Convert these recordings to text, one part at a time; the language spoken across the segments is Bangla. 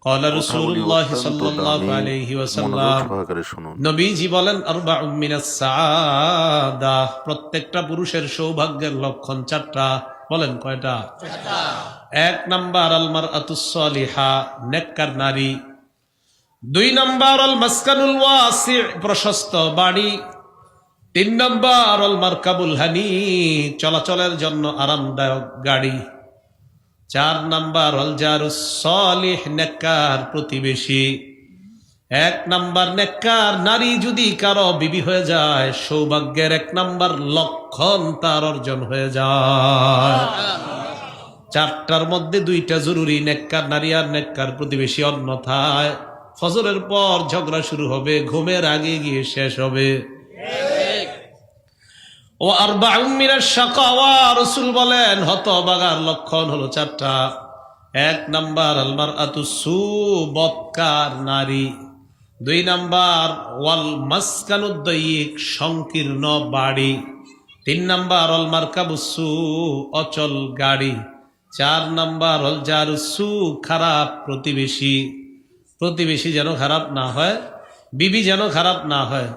قال رسول الله صلى الله عليه وسلم নবীজি বলেন আরবাউম মিনাস সাআদা, প্রত্যেকটা পুরুষের সৌভাগ্যের লক্ষণ চারটা। বলেন কয়টা? চারটা। এক নাম্বার আল মারআতুস সালিহা, নেককার নারী। দুই নাম্বার আল মাসকানুল ওয়াসি, প্রশস্ত বাড়ি। তিন নাম্বার আল মারকাবুল হানি, চলাচলের জন্য আরামদায়ক গাড়ি। চার নাম্বার আল জারুস সালিহ, নেককার প্রতিবেশী। এক নাম্বার নেককার নারী যদি কারো বিবি হয়ে যায়, সৌভাগ্যের এক নাম্বার লক্ষণ তার অর্জন হয়ে যায়। চারটার মধ্যে দুইটা জরুরি, নেককার নারী আর নেককার প্রতিবেশী, অন্যথায় ফজরের পর ঝগড়া শুরু হবে, ঘুমের আগে গিয়ে শেষ হবে। ও আরবাউম মিনাশ শাকাওয়া, রাসূল বলেন হতভাগার লক্ষণ হলো চারটা। এক নাম্বার আল মারআতুস সু, বদকার নারী। দুই নাম্বার ওয়াল মাসকানুদ দায়িক, সংকীর্ণ বাড়ি। তিন নাম্বার আল মারকাবুস সু, অচল গাড়ি। চার নাম্বার আল জারুস সু, খারাপ প্রতিবেশী। প্রতিবেশী যেন খারাপ না হয়, বিবি যেন খারাপ না হয়।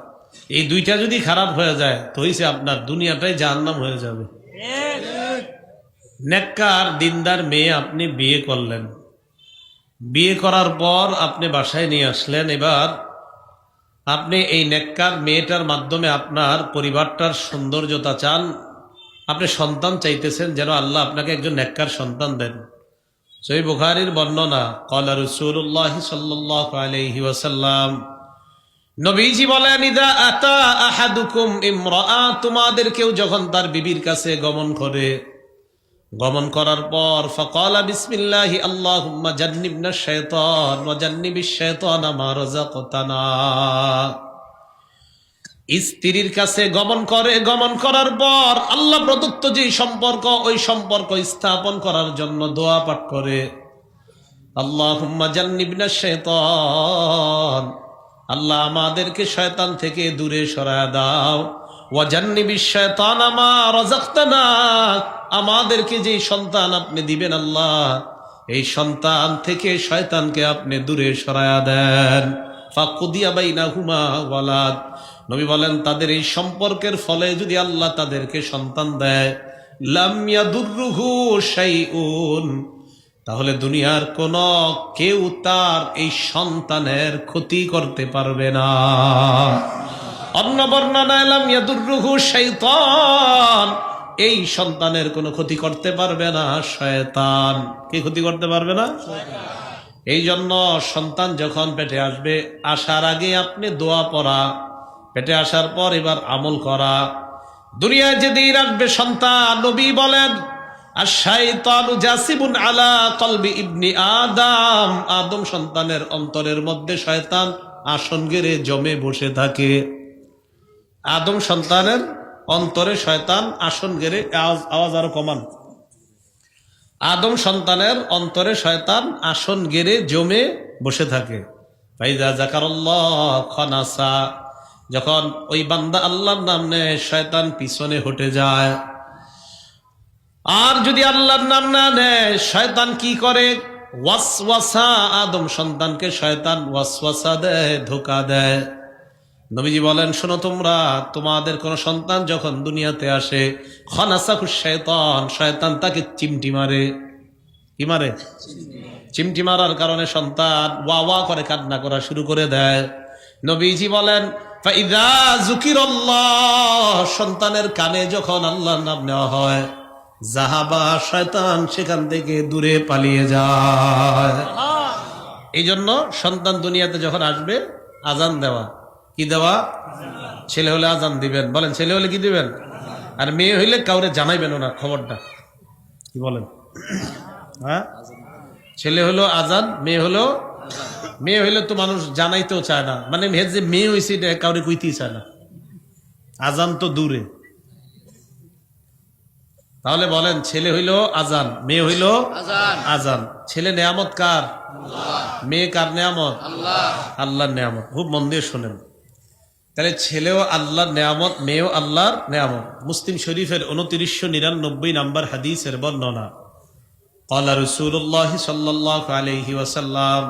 এই দুইটা যদি খারাপ হয়ে যায় তো হইছে আপনার দুনিয়াটাই জাহান্নাম হয়ে যাবে। নেককার দিনদার মেয়ে আপনি বিয়ে করলেন, বিয়ে করার পর আপনি বাসায় নিয়ে আসলেন। এবার আপনি এই নেককার মেয়েটার মাধ্যমে আপনার পরিবারটার সৌন্দর্যতা চান, আপনি সন্তান চাইতেছেন, যেন আল্লাহ আপনাকে একজন নেককার সন্তান দেন। সহিহ বুখারীর বর্ণনা, ক্বালা রাসূলুল্লাহ সাল্লাল্লাহু আলাইহি ওয়াসাল্লাম, নবীজি বলেন ইদা আতা আহাদুকুম ইমরাআ, তোমাদের কেউ যখন তার বিবির কাছে গমন করে, গমন করার পর ফাকালা বিসমিল্লাহি আল্লাহুম্মা জান্নিবনাশ শাইতান ওয়া জান্নিবিশ শাইতানা মা রাযাকতানা, স্ত্রীর কাছে গমন করে, গমন করার পর আল্লাহ প্রদত্ত যে সম্পর্ক, ওই সম্পর্ক স্থাপন করার জন্য দোয়া পাঠ করে, আল্লাহুম্মা জান্নিবনাশ শাইতান, আল্লাহ আমাদেরকে শয়তান থেকে দূরে সরায় দাও, ওয়া জান্নিবিশ শাইতানা মা রাযাকতানা, আমাদেরকে যে সন্তান আপনি দিবেন আল্লাহ, এই সন্তান থেকে শয়তানকে আপনি দূরে সরায়া দেন। ফাকুদিয়া বাইনাহুমা ওয়ালাদ, নবী বলেন তাদের এই সম্পর্কের ফলে যদি আল্লাহ তাদেরকে সন্তান দেয়, লাম ইয়াদুররুহু শাইউন, তাহলে দুনিয়ার কোন কেউ তার এই সন্তানের ক্ষতি করতে পারবে না। অন্য বর্ণনায় লাম ইয়াদুররুহু শাইতান, এই সন্তানের কোনো ক্ষতি করতে পারবে না শয়তান। কি ক্ষতি করতে পারবে না? এই জন্য সন্তান যখন পেটে আসবে, আসার আগে আপনি দোয়া পড়া, পেটে আসার পর এবার আমল করা। দুনিয়ায় যেদিন আসবে সন্তান, নবী বলেন আশ-শাইতানু জাসিবুন আলা কলবি ইবনি আদম, আদম সন্তানের অন্তরের মধ্যে শয়তান আসন গেড়ে জমে বসে থাকে। আদম সন্তানের অন্তরে শয়তান আসন গেড়ে, আওয়াজ আরো কমান, আদম সন্তানের অন্তরে শয়তান আসন গেড়ে জমে বসে থাকে। ফাইজা যাকারাল্লাহ খানাসা, যখন ওই বান্দা আল্লাহর নাম নেয়, শয়তান পিছনে হটে যায়। আর যদি আল্লাহর নাম না নেয়, শয়তান কি করে? ওয়াসওয়াসা, আদম সন্তানকে শয়তান ওয়াসওয়াসা দেয়, ধোঁকা দেয়। নবীজি বলেন শোনো তোমরা, তোমাদের কোন সন্তান যখন দুনিয়াতে আসে, খানাসাকুশ শাইতান, শয়তান তাকে চিমটি মারে। কি মারে? চিমটি মারার কারণে সন্তান ওয়া ওয়া করে কান্না করা শুরু করে দেয়। নবীজি বলেন ফাইযা যুকিরাল্লাহ, সন্তানের কানে যখন আল্লাহর নাম নেওয়া হয়, জাহাবা শয়তান সেখান থেকে দূরে পালিয়ে যায়। এই জন্য সন্তান দুনিয়াতে যখন আসবে, আজান দেওয়া। কি দেওয়া? ছেলে হলে আজান দিবেন, বলেন ছেলে হলে কি দিবেন? আর মেয়ে হইলে কাউরে জানাইবেন না খবরটা। কি বলেন? হ্যাঁ, ছেলে হলো আজান, মেয়ে হইলে তো মানুষ জানাইতেও চায় না, মানে যে মেয়ে হয়েছে কাউরে কইতেই চায় না, আজান তো দূরে। তাহলে বলেন ছেলে হইল আজান, মেয়ে হইল আজান। ছেলে নেয়ামত কার? মেয়ে কার নেয়ামত? আল্লাহর নেয়ামত। খুব মন দিয়ে শোনেন, তাহলে ছেলেও আল্লাহর নেয়ামত, মেয়েও আল্লাহর নেয়ামত। মুসলিম শরীফের 2999 নম্বর হাদিসের বর্ণনা, ক্বালা রাসূলুল্লাহ সাল্লাল্লাহু আলাইহি ওয়াসাল্লাম,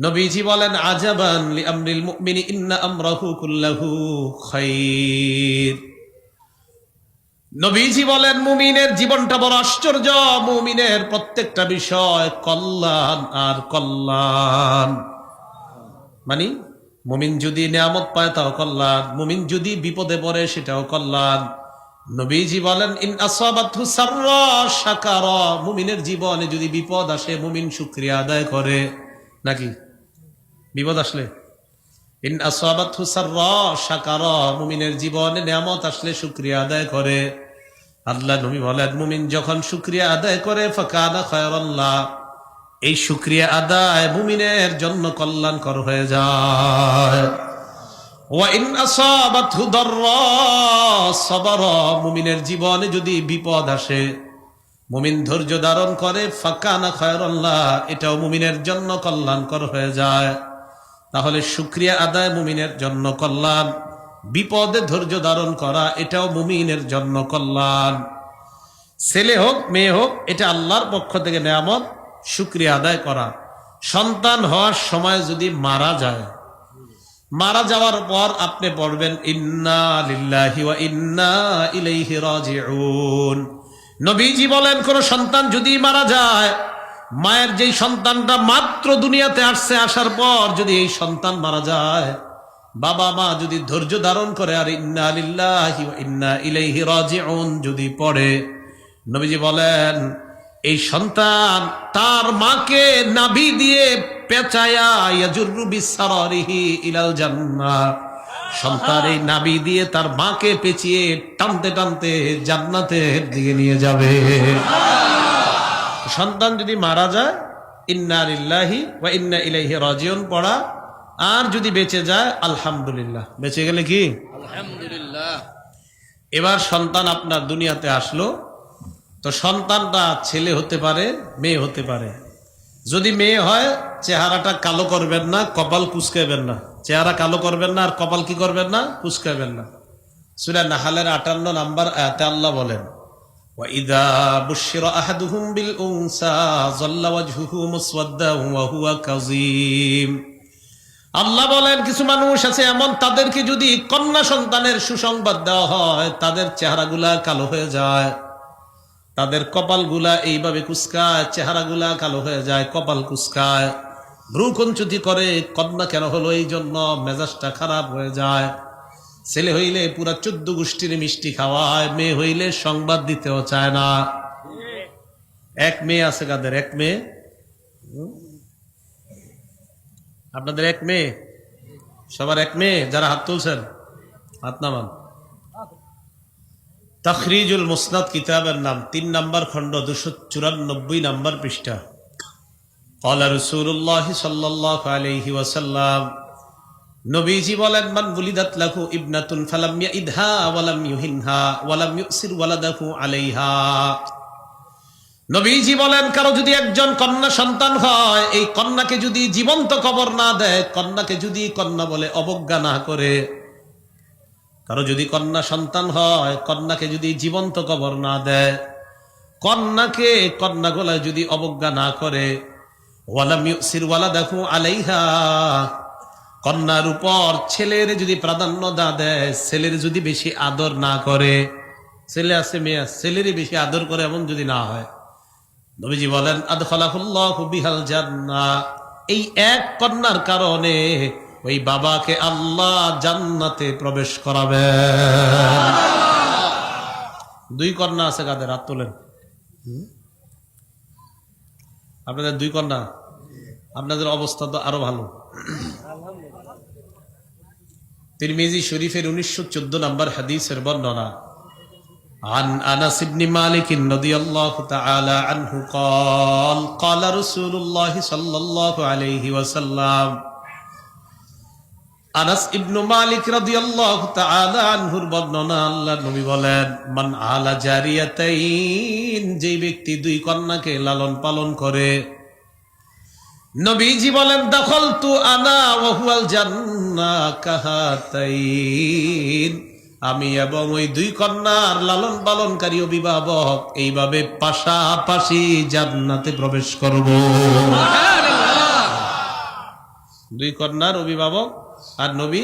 নবীজি বলেন আজাবান লিআমরিল মুমিনি ইন্না আমরাহু কুল্লাহু খাইর। নবীজি বলেন মুমিনের জীবনটা বড় আশ্চর্য, মুমিনের প্রত্যেকটা বিষয় কল্যাণ আর কল্যাণ। মানে মুমিন যদি নিয়ামত পায় তাও কল্যাণ, মুমিন যদি বিপদে পড়ে সেটাও কল্যাণ। নবীজি বলেন ইন আসাবাতহু সাররা শাকারা, মুমিনের জীবনে যদি বিপদ আসে মুমিন শুকরিয়া আদায় করে। নাকি বিপদ আসলে ইন আসাবাতহু সাররা শাকারা, মুমিনের জীবনে নিয়ামত আসলে শুকরিয়া আদায় করে। আল্লাহ নবী বলেন মুমিন যখন শুকরিয়া আদায় করে ফাকানা খায়রাল্লাহ, এই শুকরিয়া আদায় মুমিনের জন্য কল্যাণকর হয়ে যায়। ওয়া ইন আসাবাতহু দাররা সাবারা, মুমিনের জীবনে যদি বিপদ আসে মুমিন ধৈর্য ধারণ করে ফাকানা খায়রাল্লাহ, এটাও মুমিনের জন্য কল্যাণকর হয়ে যায়। তাহলে শুকরিয়া আদায় মুমিনের জন্য কল্যাণ, বিপদে ধৈর্য ধারণ করা এটাও মুমিনের জন্য কল্যাণ। ছেলে হোক মেয়ে হোক এটা আল্লাহর পক্ষ থেকে নেয়ামত, শুকরিয়া আদায় করা। সন্তান হওয়ার সময় যদি মারা যায়, মারা যাওয়ার পর আপনি পড়বেন ইন্না লিল্লাহি ওয়া ইন্না ইলাইহি রাজিউন। নবীজি বলেন কোন সন্তান যদি মারা যায়, মায়ের যেই সন্তানটা মাত্র দুনিয়াতে আসছে, আসার পর যদি এই সন্তান মারা যায়, বাবা মা যদি ধৈর্য ধারণ করে আর ইন্না লিল্লাহি ওয়া ইন্না ইলাইহি রাজিউন যদি পড়ে, নবীজি বলেন এই সন্তান তার মাকে নাভি দিয়ে পেঁচায়া ইয়াজুরু বিসারারিহি ইলাল জান্নাহ, সন্তান এই নাভি দিয়ে তার মাকে পেঁচিয়ে টানতে টানতে জান্নাতের দিকে নিয়ে যাবে। সন্তান যদি মারা যায় ইন্না লিল্লাহি ওয়া ইন্না ইলাইহি রাজিউন পড়া, আর যদি বেঁচে যায় আলহামদুলিল্লাহ। বেঁচে গেলে কি আলহামদুলিল্লাহ। এবার সন্তান আপনার দুনিয়াতে আসলো, তো সন্তানটা ছেলে হতে পারে মেয়ে হতে পারে। যদি মেয়ে হয় চেহারাটা কালো করবেন না, কপাল কুঁচকাইবেন না। চেহারা কালো করবেন না আর কপাল কি করবেন না, কুঁচকাইবেন না। সূরা নাহলের 58 নম্বর আয়াতে আল্লাহ বলেন ওয়াইদা বুশিরা আহাদুহুম বিল উনসা যাল্লা ওয়াজহুহু মুসওয়াদ্দান ওয়া হুয়া কাযীম। আল্লাহ বলেন কিছু মানুষ আছে এমন, তাদেরকে যদি কন্যা সন্তানের সুসংবাদ দেওয়া হয় তাদের চেহারাগুলা কালো হয়ে যায়, তাদের কপালগুলা এইভাবে কুঁচকায়, চেহারাগুলা কালো হয়ে যায়, কপাল কুঁচকায়, ভ্রু কুঞ্চিত করে। কন্যা কেন হলো? এই জন্য মেজাজটা খারাপ হয়ে যায়। ছেলে হইলে পুরা 14 গোষ্ঠীর মিষ্টি খাওয়ায়, মেয়ে হইলে সংবাদ দিতেও চায় না। এক মেয়ে আছে কাদের? এক মেয়ে আপনাদের? এক মেয়ে? সবার এক মেয়ে? যারা হাত তুলছেন হাত নামান। তাখরিজুল মুসনাদ কিতাবের নাম, 3 নম্বর খণ্ড, 294 নম্বর পৃষ্ঠা। ক্বালা রাসূলুল্লাহ সাল্লাল্লাহু আলাইহি ওয়াসাল্লাম, নবীজি বলেন মান বুলিদাত লাহু ইবনাতুন ফালাম ইয়াইদহা ওয়া লাম ইউহিনহা ওয়া লাম ইউসির ওয়ালাদাহু আলাইহা। নবীজি বলেন কারো যদি একজন কন্যা সন্তান হয়, এই কন্যাকে যদি জীবন্ত কবর না দেয়, কন্যাকে যদি কন্যা বলে অবজ্ঞা না করে, কারো যদি কন্যা সন্তান হয় কন্যাকে যদি জীবন্ত কবর না দেয়, কন্যাকে কন্যা গলায় যদি অবজ্ঞা না করে, ওয়ালাম ইউসির ওয়ালাদাহু আলাইহা, কন্যার উপর ছেলের যদি প্রাধান্য না দেয়, ছেলের যদি বেশি আদর না করে, ছেলে আছে মেয়ে আছে, ছেলেরই বেশি আদর করে এমন যদি না হয়, নবীজি বলেন আদখালাহুল্লাহু বিহাল জান্নাহ, এই এক কন্যার কারণে ওই বাবাকে আল্লাহ জান্নাতে প্রবেশ করাবেন। 2 কন্যা আছে কাদের? হাত তোলেন। আপনাদের 2 কন্যা? আপনাদের অবস্থা তো আরো ভালো। তিরমিজি শরীফের 1914 নম্বর হাদিসের বর্ণনা, عن أنس بن مالك رضي الله تعالى عنه قال قال رسول الله صلى الله عليه وسلم, আনাস ইবনু মালিক রাদিয়াল্লাহু তাআলা আনহুর বর্ণনা, আল্লাহর নবী বলেন মান আলা জারিয়াতাইন, যে ব্যক্তি 2 কন্যাকে লালন পালন করে, নবীজি বলেন দাখালতু আনা ওয়া হুয়াল জান্নাহ কাহাতাইন, আমি এবং ওই 2 কন্যার লালন পালনকারী অভিভাবক এইভাবে পাশাপাশি জান্নাতে প্রবেশ করব। দুই কন্যার অভিভাবক আর নবী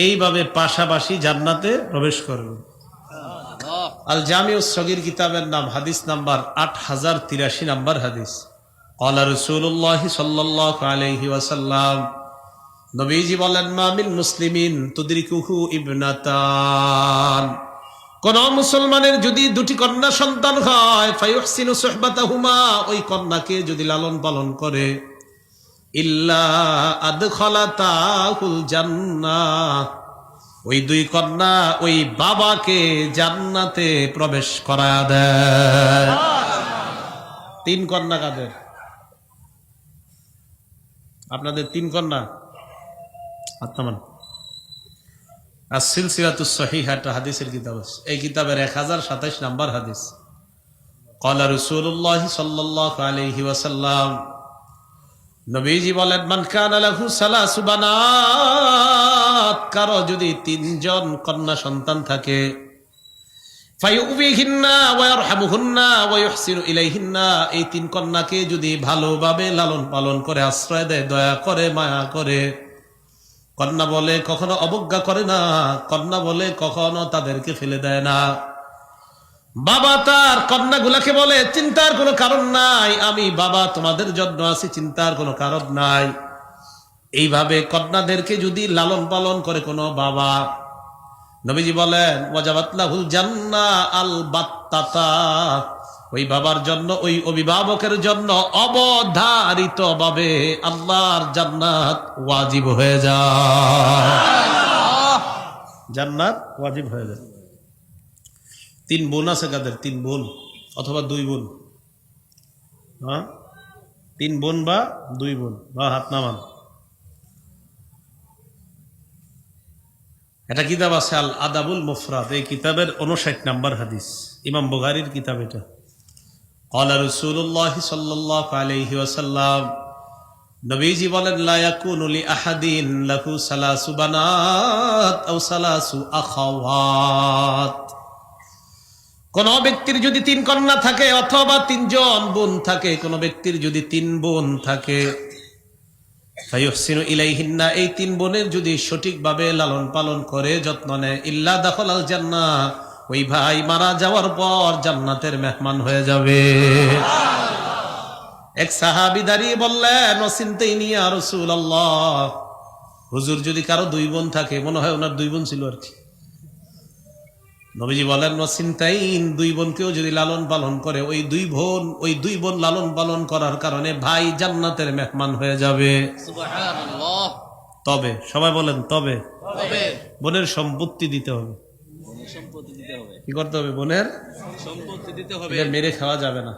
এইভাবে পাশাপাশি জান্নাতে প্রবেশ করবে। আল জামিউস সগীর কিতাবের নাম, হাদিস নাম্বার 8083 নাম্বার হাদিস। ক্বালা রাসূলুল্লাহ সাল্লাল্লাহু আলাইহি ওয়াসাল্লাম, নবীজি বলেন, মা মিন মুসলিমিন তুদরিকুহু ইবনাতান, কোন মুসলমানের যদি দুটি কন্যা সন্তান হয়, ফায়ুহসিনু সুহবাতাহুমা, ওই কন্যাকে যদি লালন পালন করে, ইল্লা আদখালাতাহুল জান্নাহ, ওই দুই কন্যা ওই বাবাকে জান্নাতে প্রবেশ করায় দেয়। তিন কন্যা কাদের? আপনাদের তিন কন্যা? আত্মান সিলসিলাতুস সহিহা একটা হাদিসের কিতাব আছে, এই কিতাবের 1027 নাম্বার হাদিস। ক্বালা রাসূলুল্লাহ সাল্লাল্লাহু আলাইহি ওয়াসাল্লাম, নবীজি বলেন, মান কানা লাহু সালাসু বানাত, কারো যদি তিনজন কন্যা সন্তান থাকে, ফায়ুবিহিন্না ওয়া ইয়ারহামুহুন্না ওয়া ইহসিনু ইলাইহিন্না, এই তিন কন্যাকে যদি ভালোভাবে লালন পালন করে, আশ্রয় দেয়, দয়া করে, মায়া করে, কন্যা বলে কখনো অবজ্ঞা করে না, কন্যা বলে কখনো তাদেরকে ফেলে দেয় না, বাবা তার কন্যাগুলাকে বলে চিন্তার কোনো কারণ নাই, আমি বাবা তোমাদের জন্য আছি, চিন্তার কোনো কারণ নাই, এইভাবে কন্যাদেরকে যদি লালন পালন করে কোনো বাবা, নবীজি বলেন, ওয়াজাবাত লাহুল জান্নাহ আল বাত্তাতা, ওই বাবার জন্য, ওই অভিভাবকের জন্য অবধারিত ভাবে আল্লাহর জান্নাত ওয়াজিব হয়ে যায়, জান্নাত ওয়াজিব হয়ে যায়। তিন বোন আছে কাদের? তিন বোন অথবা দুই বোন, হ্যাঁ, তিন বোন বা দুই বোন, বা হাত নামান। এটা কিতাব আছে আল আদাবুল মুফরাদ, এই কিতাবের 59 নাম্বার হাদিস, ইমাম বুখারীর কিতাব এটা। ক্বালা রাসূলুল্লাহ সাল্লাল্লাহু আলাইহি ওয়াসাল্লাম, নবীজি বলেন, লা ইয়াকুনু লি আহাদিন লাহু সালাসু বানাত আও সালাসু আখাওয়াত, কোন ব্যক্তির যদি তিন কন্যা থাকে অথবা তিনজন বোন থাকে, কোন ব্যক্তির যদি তিন বোন থাকে, ফায়ুহসিনু ইলাইহিন্না, এই তিন বোনের যদি সঠিকভাবে লালন পালন করে, যত্ন নেয়, ইল্লা দাখালাল জান্নাহ, ওই ভাই মারা যাওয়ার পর জান্নাতের মেহমান হয়ে যাবে। এক সাহাবী দাঁড়িয়ে বললেন, ওয়াসিনতাইনি ইয়া রাসূলুল্লাহ, হুজুর যদি কারো দুই বোন থাকে, মনে হয় ওনার দুই বোন ছিল আর কি, নবীজি বলেন, ওয়াসিনতাইন, দুই বোনকেও যদি লালন পালন করে, ওই দুই বোন লালন পালন করার কারণে ভাই জান্নাতের মেহমান হয়ে যাবে। সুবহানাল্লাহ। তবে সবাই বলেন, তবে বোনের সম্পত্তি দিতে হবে। কি করতে হবে? বোনের সম্পত্তি দিতে হবে, মেরে খাওয়া যাবে না।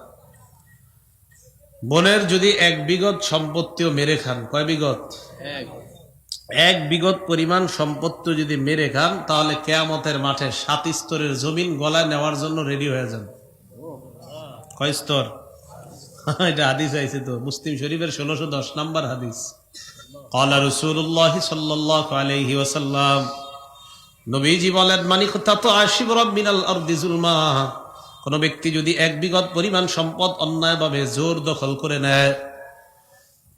বোনের যদি 1 বিঘত সম্পত্তিও মেরে খান, কয় বিঘত? 1 বিঘত পরিমাণ সম্পত্তি যদি মেরে খান, তাহলে কিয়ামতের মাঠে 7 স্তরের জমিন গলায় নেওয়ার জন্য রেডি হয়ে যান। কয় স্তর? এটা হাদিস আছে তো, মুসলিম শরীফের 1610 নাম্বার হাদিস। ক্বালা রাসূলুল্লাহ সাল্লাল্লাহু আলাইহি ওয়াসাল্লাম, নবীজি বলেন, মান ইখতাতা শিবরাম মিনাল আরদি যুলমা, কোন ব্যক্তি যদি 1 বিঘত পরিমাণ সম্পদ অন্যায়ভাবে জোর দখল করে নেয়,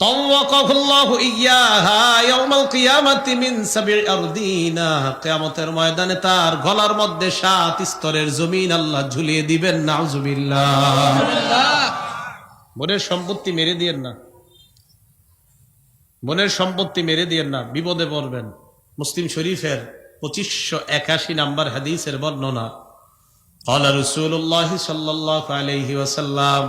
তাওয়াকাহুল্লাহু ইয়্যাহা ইয়াউমাল কিয়ামাতি মিন সাব'i আরদিনা, কিয়ামতের ময়দানে তার গলার মধ্যে 7 স্তরের জমিন আল্লাহ ঝুলিয়ে দিবেন। নাউযুবিল্লাহ। বোনের সম্পত্তি মেরে দিয়েন না, বোনের সম্পত্তি মেরে দিয়েন না, বিপদে পড়বেন। মুসলিম শরীফের 2581 নাম্বার হাদিসের বর্ণনা। ক্বালা রাসূলুল্লাহ সাল্লাল্লাহু আলাইহি ওয়াসাল্লাম,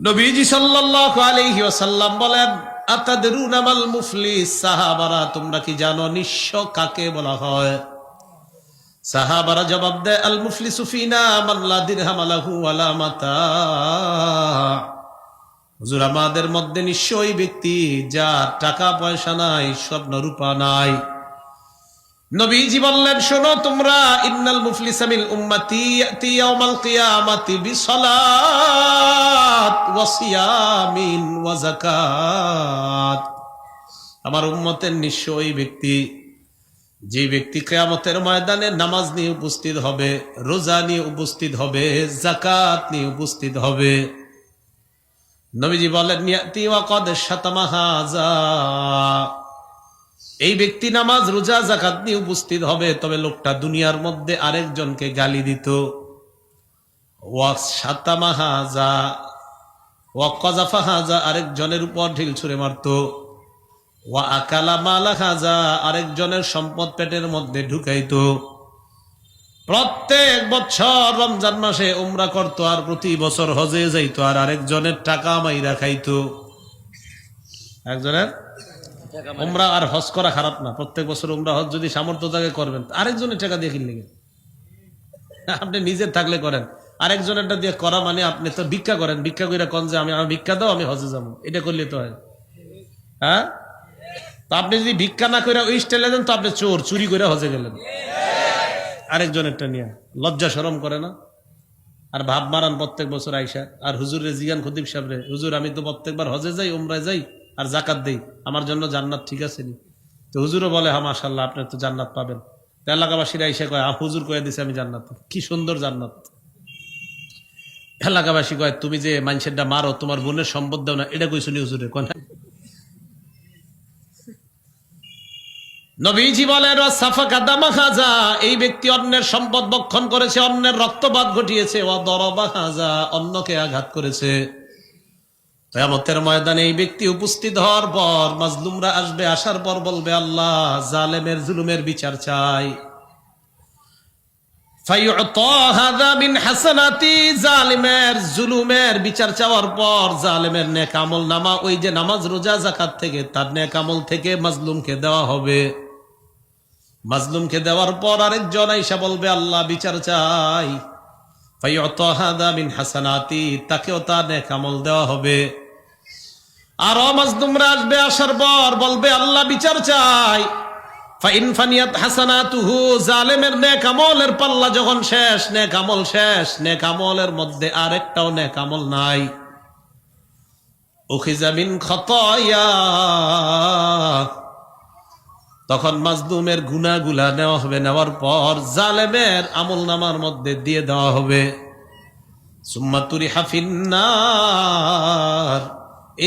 নবীজি সাল্লাল্লাহু আলাইহি ওয়াসাল্লাম বলেন, আতাদরুনা মাল মুফলিস, সাহাবারা তোমরা কি জানো নিঃস্ব কাকে বলা হয়? সাহাবারা জবাব দেয়, আল মুফলিসু ফিনা মান লা দিরহাম লাহু ওয়ালা মাতা, হুজুর আমাদের মধ্যে নিঃস্ব ওই ব্যক্তি যার টাকা পয়সা নাই, স্বর্ণ রূপা নাই। নবীজি বললেন, শোনো তোমরা, ইন্নাল মুফলিসা মিন উম্মতি ইয়াতি ইয়াউমাল কিয়ামাতি বিসসালাত ওয়া সিয়ামিন ওয়া যাকাত, আমার উম্মতের নিঃস্ব ওই ব্যক্তি যে ব্যক্তি কিয়ামতের ময়দানে নামাজ নিয়ে উপস্থিত হবে, রোজা নিয়ে উপস্থিত হবে, যাকাত নিয়ে উপস্থিত হবে। নবীজি বলেন ইয়াতি ওয়া কদ শাতামা হাযা, এই ব্যক্তি নামাজ রোজা যাকাত নিয়ে উপস্থিত হবে, তবে লোকটা দুনিয়ার মধ্যে আরেকজনকে গালি দিত। ওয়া শাতামা হাযা ওয়া কাযাফা হাযা, আরেকজনের উপর ঢিল ছুঁড়ে মারত। ওয়া আকালা মালা হাযা, আরেকজনের সম্পদ পেটের মধ্যে ঢুকাইতো। প্রত্যেক বছর রমজান মাসে উমরা করতো, আর প্রতি বছর হজে যাইতো, আর আরেকজনের টাকা মাইরা খাইতো। একজনের উমরা আর হজ করা খারাপ না, প্রত্যেক বছর উমরা হজ যদি সামর্থ্য থাকে করবেন, আরেকজনের টাকা দিয়ে কিনলে আপনি নিজের থাকলে করেন, আরেকজনেরটা দিয়ে করা মানে আপনি তো ভিক্ষা করেন, ভিক্ষা করে কন যে আমি ভিক্ষা দাও আমি হজে যাবো, এটা করলে তো হয়। হ্যাঁ, তো আপনি যদি ভিক্ষা না করে ওই স্টাইলে দেন তো আপনি চোর, চুরি করে হজে গেলেন আরেকজনেরটা নিয়ে। লজ্জা শরম করে না? আর ভাব মারান প্রত্যেক বছর আইসা, আর হুজুরের জিগান খতিব সাহেব রে, হুজুর আমি তো প্রত্যেকবার হজে যাই, উমরায় যাই, আর জাকাত দেই, আমার জন্য জান্নাত ঠিক আছে নি? তো হুজুরও বলে হ্যাঁ মাশাআল্লাহ আপনি তো জান্নাত পাবেন। তো এলাকাবাসীরা আইসা কয় হুজুর কয়ে দিছে আমি জান্নাত, কি সুন্দর জান্নাত। এলাকাবাসী কয় তুমি যে মানুষেরটা মারো, তোমার বোনের সম্পদ দাও না, এটা কই শুনি হুজুরে কোন? নবীজি বলেন সাফাকা দামা হাযা, এই ব্যক্তি অন্যের সম্পদ ভক্ষণ করেছে, অন্যের রক্তপাত ঘটিয়েছে। ওয়া দরবা হাযা, অন্যকে আঘাত করেছে। কিয়ামতের ময়দানে এই ব্যক্তি উপস্থিত হওয়ার পর মাজলুমরা আসবে, আসার পর বলবে আল্লাহ জালেমের জুলুমের বিচার চাই। ফায়ুতা হাযা মিন হাসানাতি, জালিমের জুলুমের বিচার চাওয়ার পর জালিমের নেক আমল নামা, ওই যে নামাজ রোজা যাকাত থেকে তার নেক আমল থেকে মাজলুমকে দেওয়া হবে। মাজলুমকে দেওয়ার পর আরেকজন আইসা বলবে আল্লাহ বিচার চাই। ফায়ুতা হাযা মিন হাসানাতি, তাকেও তার নেক আমল দেওয়া হবে। আর মাজলুমরা আসবে, আসার পর বলবে আল্লাহ বিচার চাই। ফাইন ফানিয়াত হাসানাতুহু, জালেমের নেক আমলের পাল্লা যখন শেষ, নেক আমল শেষ, নেক আমলের মধ্যে আরেকটাও নেক আমল নাই। উখিযা মিন খাতায়া, তখন মাজলুমের গুনাহগুলা নেওয়া হবে, নেওয়ার পর জালেমের আমলনামার মধ্যে দিয়ে দেওয়া হবে। সুম্মা তুরিহা ফিন্নার,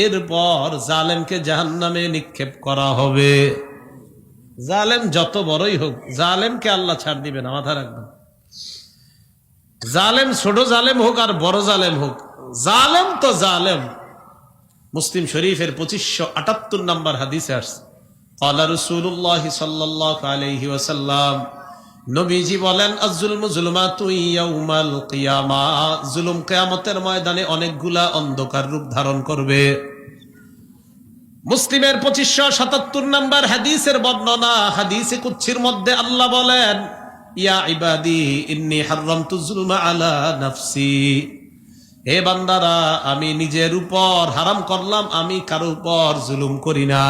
এরপর জালেমকে জাহান্নামে নিক্ষেপ করা হবে। জালেম যত বড়ই হোক, জালেমকে আল্লাহ ছাড় দিবে না, মাথা রাখবেন। জালেম ছোট জালেম হোক আর বড় জালেম হোক, জালেম তো জালেম। মুসলিম শরীফের 2578 নম্বর হাদিসে আসছে, ক্বালা রাসূলুল্লাহ সাল্লাল্লাহু আলাইহি ওয়াসাল্লাম, নবীজি বলেন আয-যুলমু যুলমাতু ইয়াউমাল কিয়ামাহ, জুলুম কিয়ামতের ময়দানে অনেকগুলা অন্ধকার রূপ ধারণ করবে। মুসলিমের 2577 নম্বর হাদিসের বর্ণনা, হাদিসে কুদসির মধ্যে আল্লাহ বলেন ইয়া ইবাদি ইন্নী হারামতু যুলমা আলা নাফসি, হে বান্দারা আমি নিজের উপর হারাম করলাম, আমি কারো উপর জুলুম করি না।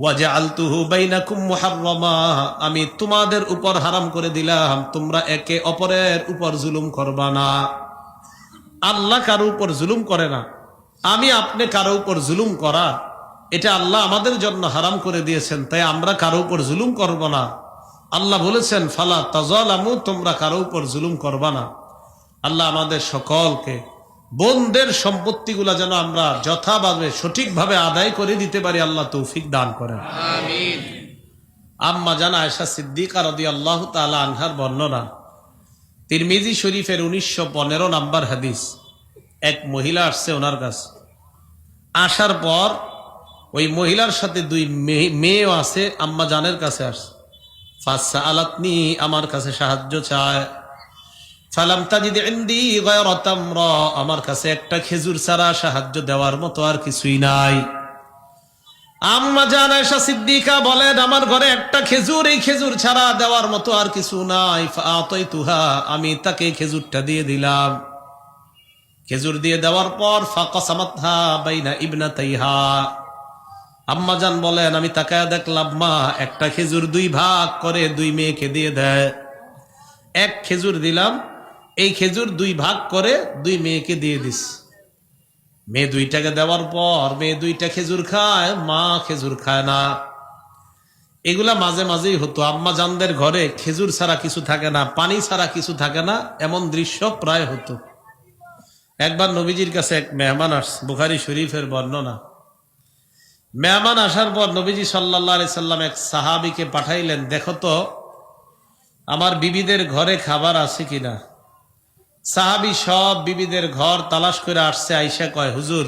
ওয়াজআলতুহু বাইনাকুম মুহাররামা, আমি তোমাদের উপর হারাম করে দিলাম, তোমরা একে অপরের উপর জুলুম করবা না। আল্লাহ কারো উপর জুলুম করে না, আমি আপনি কারো উপর জুলুম করা এটা আল্লাহ আমাদের জন্য হারাম করে দিয়েছেন, তাই আমরা কারো উপর জুলুম করব না। আল্লাহ বলেছেন ফালা তাযালামু, তোমরা কারো উপর জুলুম করবা না। আল্লাহ আমাদের সকলকে বোনদের সম্পত্তিগুলা যেন আমরা যথাভাবে সঠিকভাবে আদায় করে দিতে পারি, আল্লাহ তৌফিক দান করেন, আমিন। আম্মা জান আয়েশা সিদ্দিকা রাদিয়াল্লাহু তাআলা আনহার বর্ণনা, তিরমিজি শরীফের 1915 নম্বর হাদিস। এক মহিলা আসছে ওনার কাছে, আসার পর ওই মহিলার সাথে দুই মেয়েও আছে, আম্মা জানের কাছে আসছে। ফাসআলাতনি, আমার কাছে সাহায্য চায়। ফালাম তাজিদ ইনদি গায়রা তামরা, আমার কাছে একটা খেজুর ছাড়া সাহায্য দেওয়ার মতো আর কিছুই নাই। আম্মা জান আয়েশা সিদ্দিকা বলেন আমার ঘরে একটা খেজুর, এই খেজুর ছাড়া দেওয়ার মতো আর কিছু নাই। ফাআতাইতুহা, আমি তাকে খেজুরটা দিয়ে দিলাম। খেজুর দিয়ে দেওয়ার পর ফাকাসামাতহা বাইনা ইবনাতাইহা, আম্মা জান বলেন আমি তাকায়া দেখলাম মা একটা খেজুর দুই ভাগ করে দুই মেয়েকে দিয়ে দেয়। এক খেজুর দিলাম, এই খেজুর দুই ভাগ করে দুই মেয়েকে দিয়ে দিস। মেয়ে দুইটাকে দেওয়ার পর মেয়ে দুইটা খেজুর খায়, মা খেজুর খায় না। এগুলা মাঝে মাঝেই হতো। আম্মা জানদের ঘরে খেজুর ছাড়া কিছু থাকে না, পানি ছাড়া কিছু থাকে না, এমন দৃশ্য প্রায় হতো। একবার নবীজির কাছে এক মেহমান আসছে, বুখারী শরীফের বর্ণনা। মেহমান আসার পর নবীজি সাল্লাল্লাহু আলাইহি সাল্লাম এক সাহাবীকে পাঠাইলেন, দেখো তো আমার বিবিদের ঘরে খাবার আছে কিনা। সাহাবী সব বিবিদের ঘর তালাশ করে আসছে, আইসা কয়, হুজুর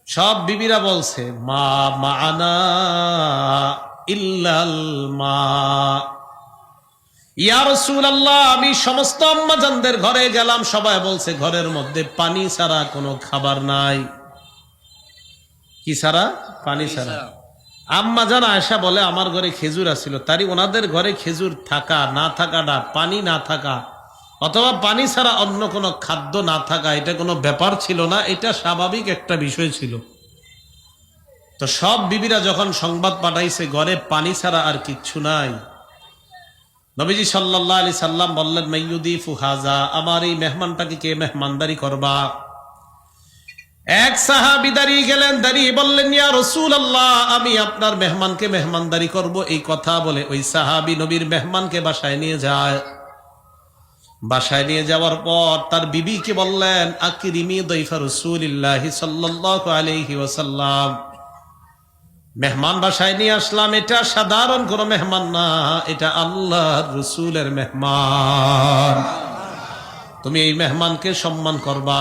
সব বিবিরা বলছে মা মাআনা ইল্লাল মা। ইয়া রাসূলুল্লাহ, আমি সমস্ত আম্মাজানদের ঘরে গেলাম, সবাই বলছে ঘরের মধ্যে পানি ছাড়া কোনো খাবার নাই। কি ছাড়া? পানি ছাড়া। আম্মাজান আয়েশা বলে আমার ঘরে খেজুর আছিল, তারই ওনাদের ঘরে খেজুর থাকা না থাকাটা, পানি না থাকা অথবা পানি ছাড়া অন্য কোনো খাদ্য না থাকা, এটা কোনো ব্যাপার ছিল না, এটা স্বাভাবিক একটা বিষয় ছিল। তো সব বিবিরা যখন সংবাদ পাঠাইছে ঘরে পানি ছাড়া আর কিচ্ছু নাই, নবীজি সাল্লাল্লাহু আলাইহি সাল্লাম বললেন, মাইয়ুদিফু হাযা, আমার এই মেহমানটাকে কে মেহমানদারি করবা। এক সাহাবী দাঁড়িয়ে গেলেন, দাঁড়িয়ে বললেন, ইয়া রাসূলুল্লাহ, আমি আপনার মেহমানকে মেহমানদারি করব। এই কথা বলে ওই সাহাবী নবীর মেহমানকে বাসায় নিয়ে যায়। বাসায় নিয়ে যাওয়ার পর তার বিবিকে বললেন, আকরিমি দাইফা রাসূলিল্লাহি সাল্লাল্লাহু আলাইহি ওয়াসাল্লাম, মেহমান বাসায় নিয়ে আসলাম, এটা সাধারণ কোনো মেহমান না, এটা আল্লাহর রাসূলের মেহমান, তুমি এই মেহমানকে সম্মান করবা।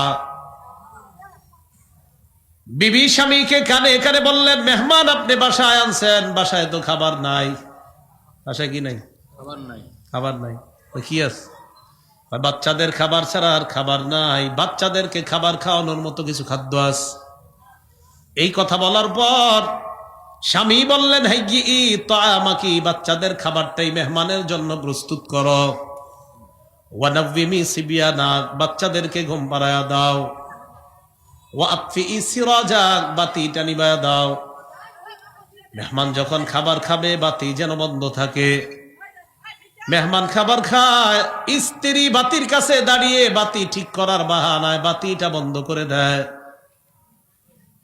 বিবি স্বামীকে কানে কানে বললেন, মেহমান আপনি বাসায় আনছেন, বাসায় তো খাবার নাই। বাসায় কি নাই? খাবার নাই। খাবার নাই তো কি আছে? বাচ্চাদের খাবার ছাড়া আর খাবার নাই, বাচ্চাদেরকে খাবার খাওয়ানোর মতো কিছু খাদ্য আছে। এই কথা বলার পর স্বামী বললেন, হাইয়ি তাআমাকি, বাচ্চাদের খাবারটাই মেহমানের জন্য প্রস্তুত করো। ওয়ানাব্বিমি সিবিয়ানাক, বাচ্চাদেরকে ঘুম পাড়ায়া দাও। ওয়াতফি সিরাজাক, বাতিটা নিভায়া দাও। মেহমান যখন খাবার খাবে বাতি যেন বন্ধ থাকে। মেহমান খাবার খায়, স্ত্রী বাতির কাছে দাঁড়িয়ে বাতি ঠিক করার বাহানায় বাতিটা বন্ধ করে দেয়।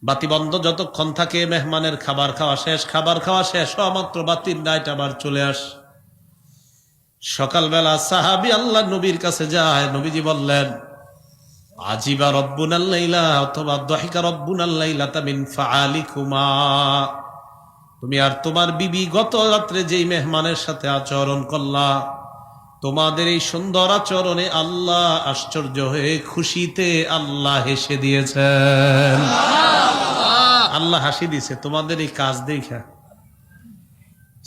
বাতি বন্ধ যতক্ষণ থাকে মেহমানের খাবার খাওয়া শেষ, খাবার খাওয়া শেষ হওয়া মাত্র বাতির লাইট আবার চলে আস। সকালবেলা সাহাবী আল্লাহ নবীর কাছে যায়, নবীজি বললেন, আজিবা রব্বুনাল লাইলা অথবা দাহিকা রব্বুনাল লাইলাতা মিন ফাআলিকুমা, তুমি আর তোমার বিবি গত রাত্রে যেই মেহমানের সাথে আচরণ করলা, তোমাদের এই সুন্দর আচরণে আল্লাহ আশ্চর্য হয়ে খুশিতে আল্লাহ হেসে দিয়েছেন। আল্লাহ হাসি দিছে তোমাদের এই কাজ দেখা।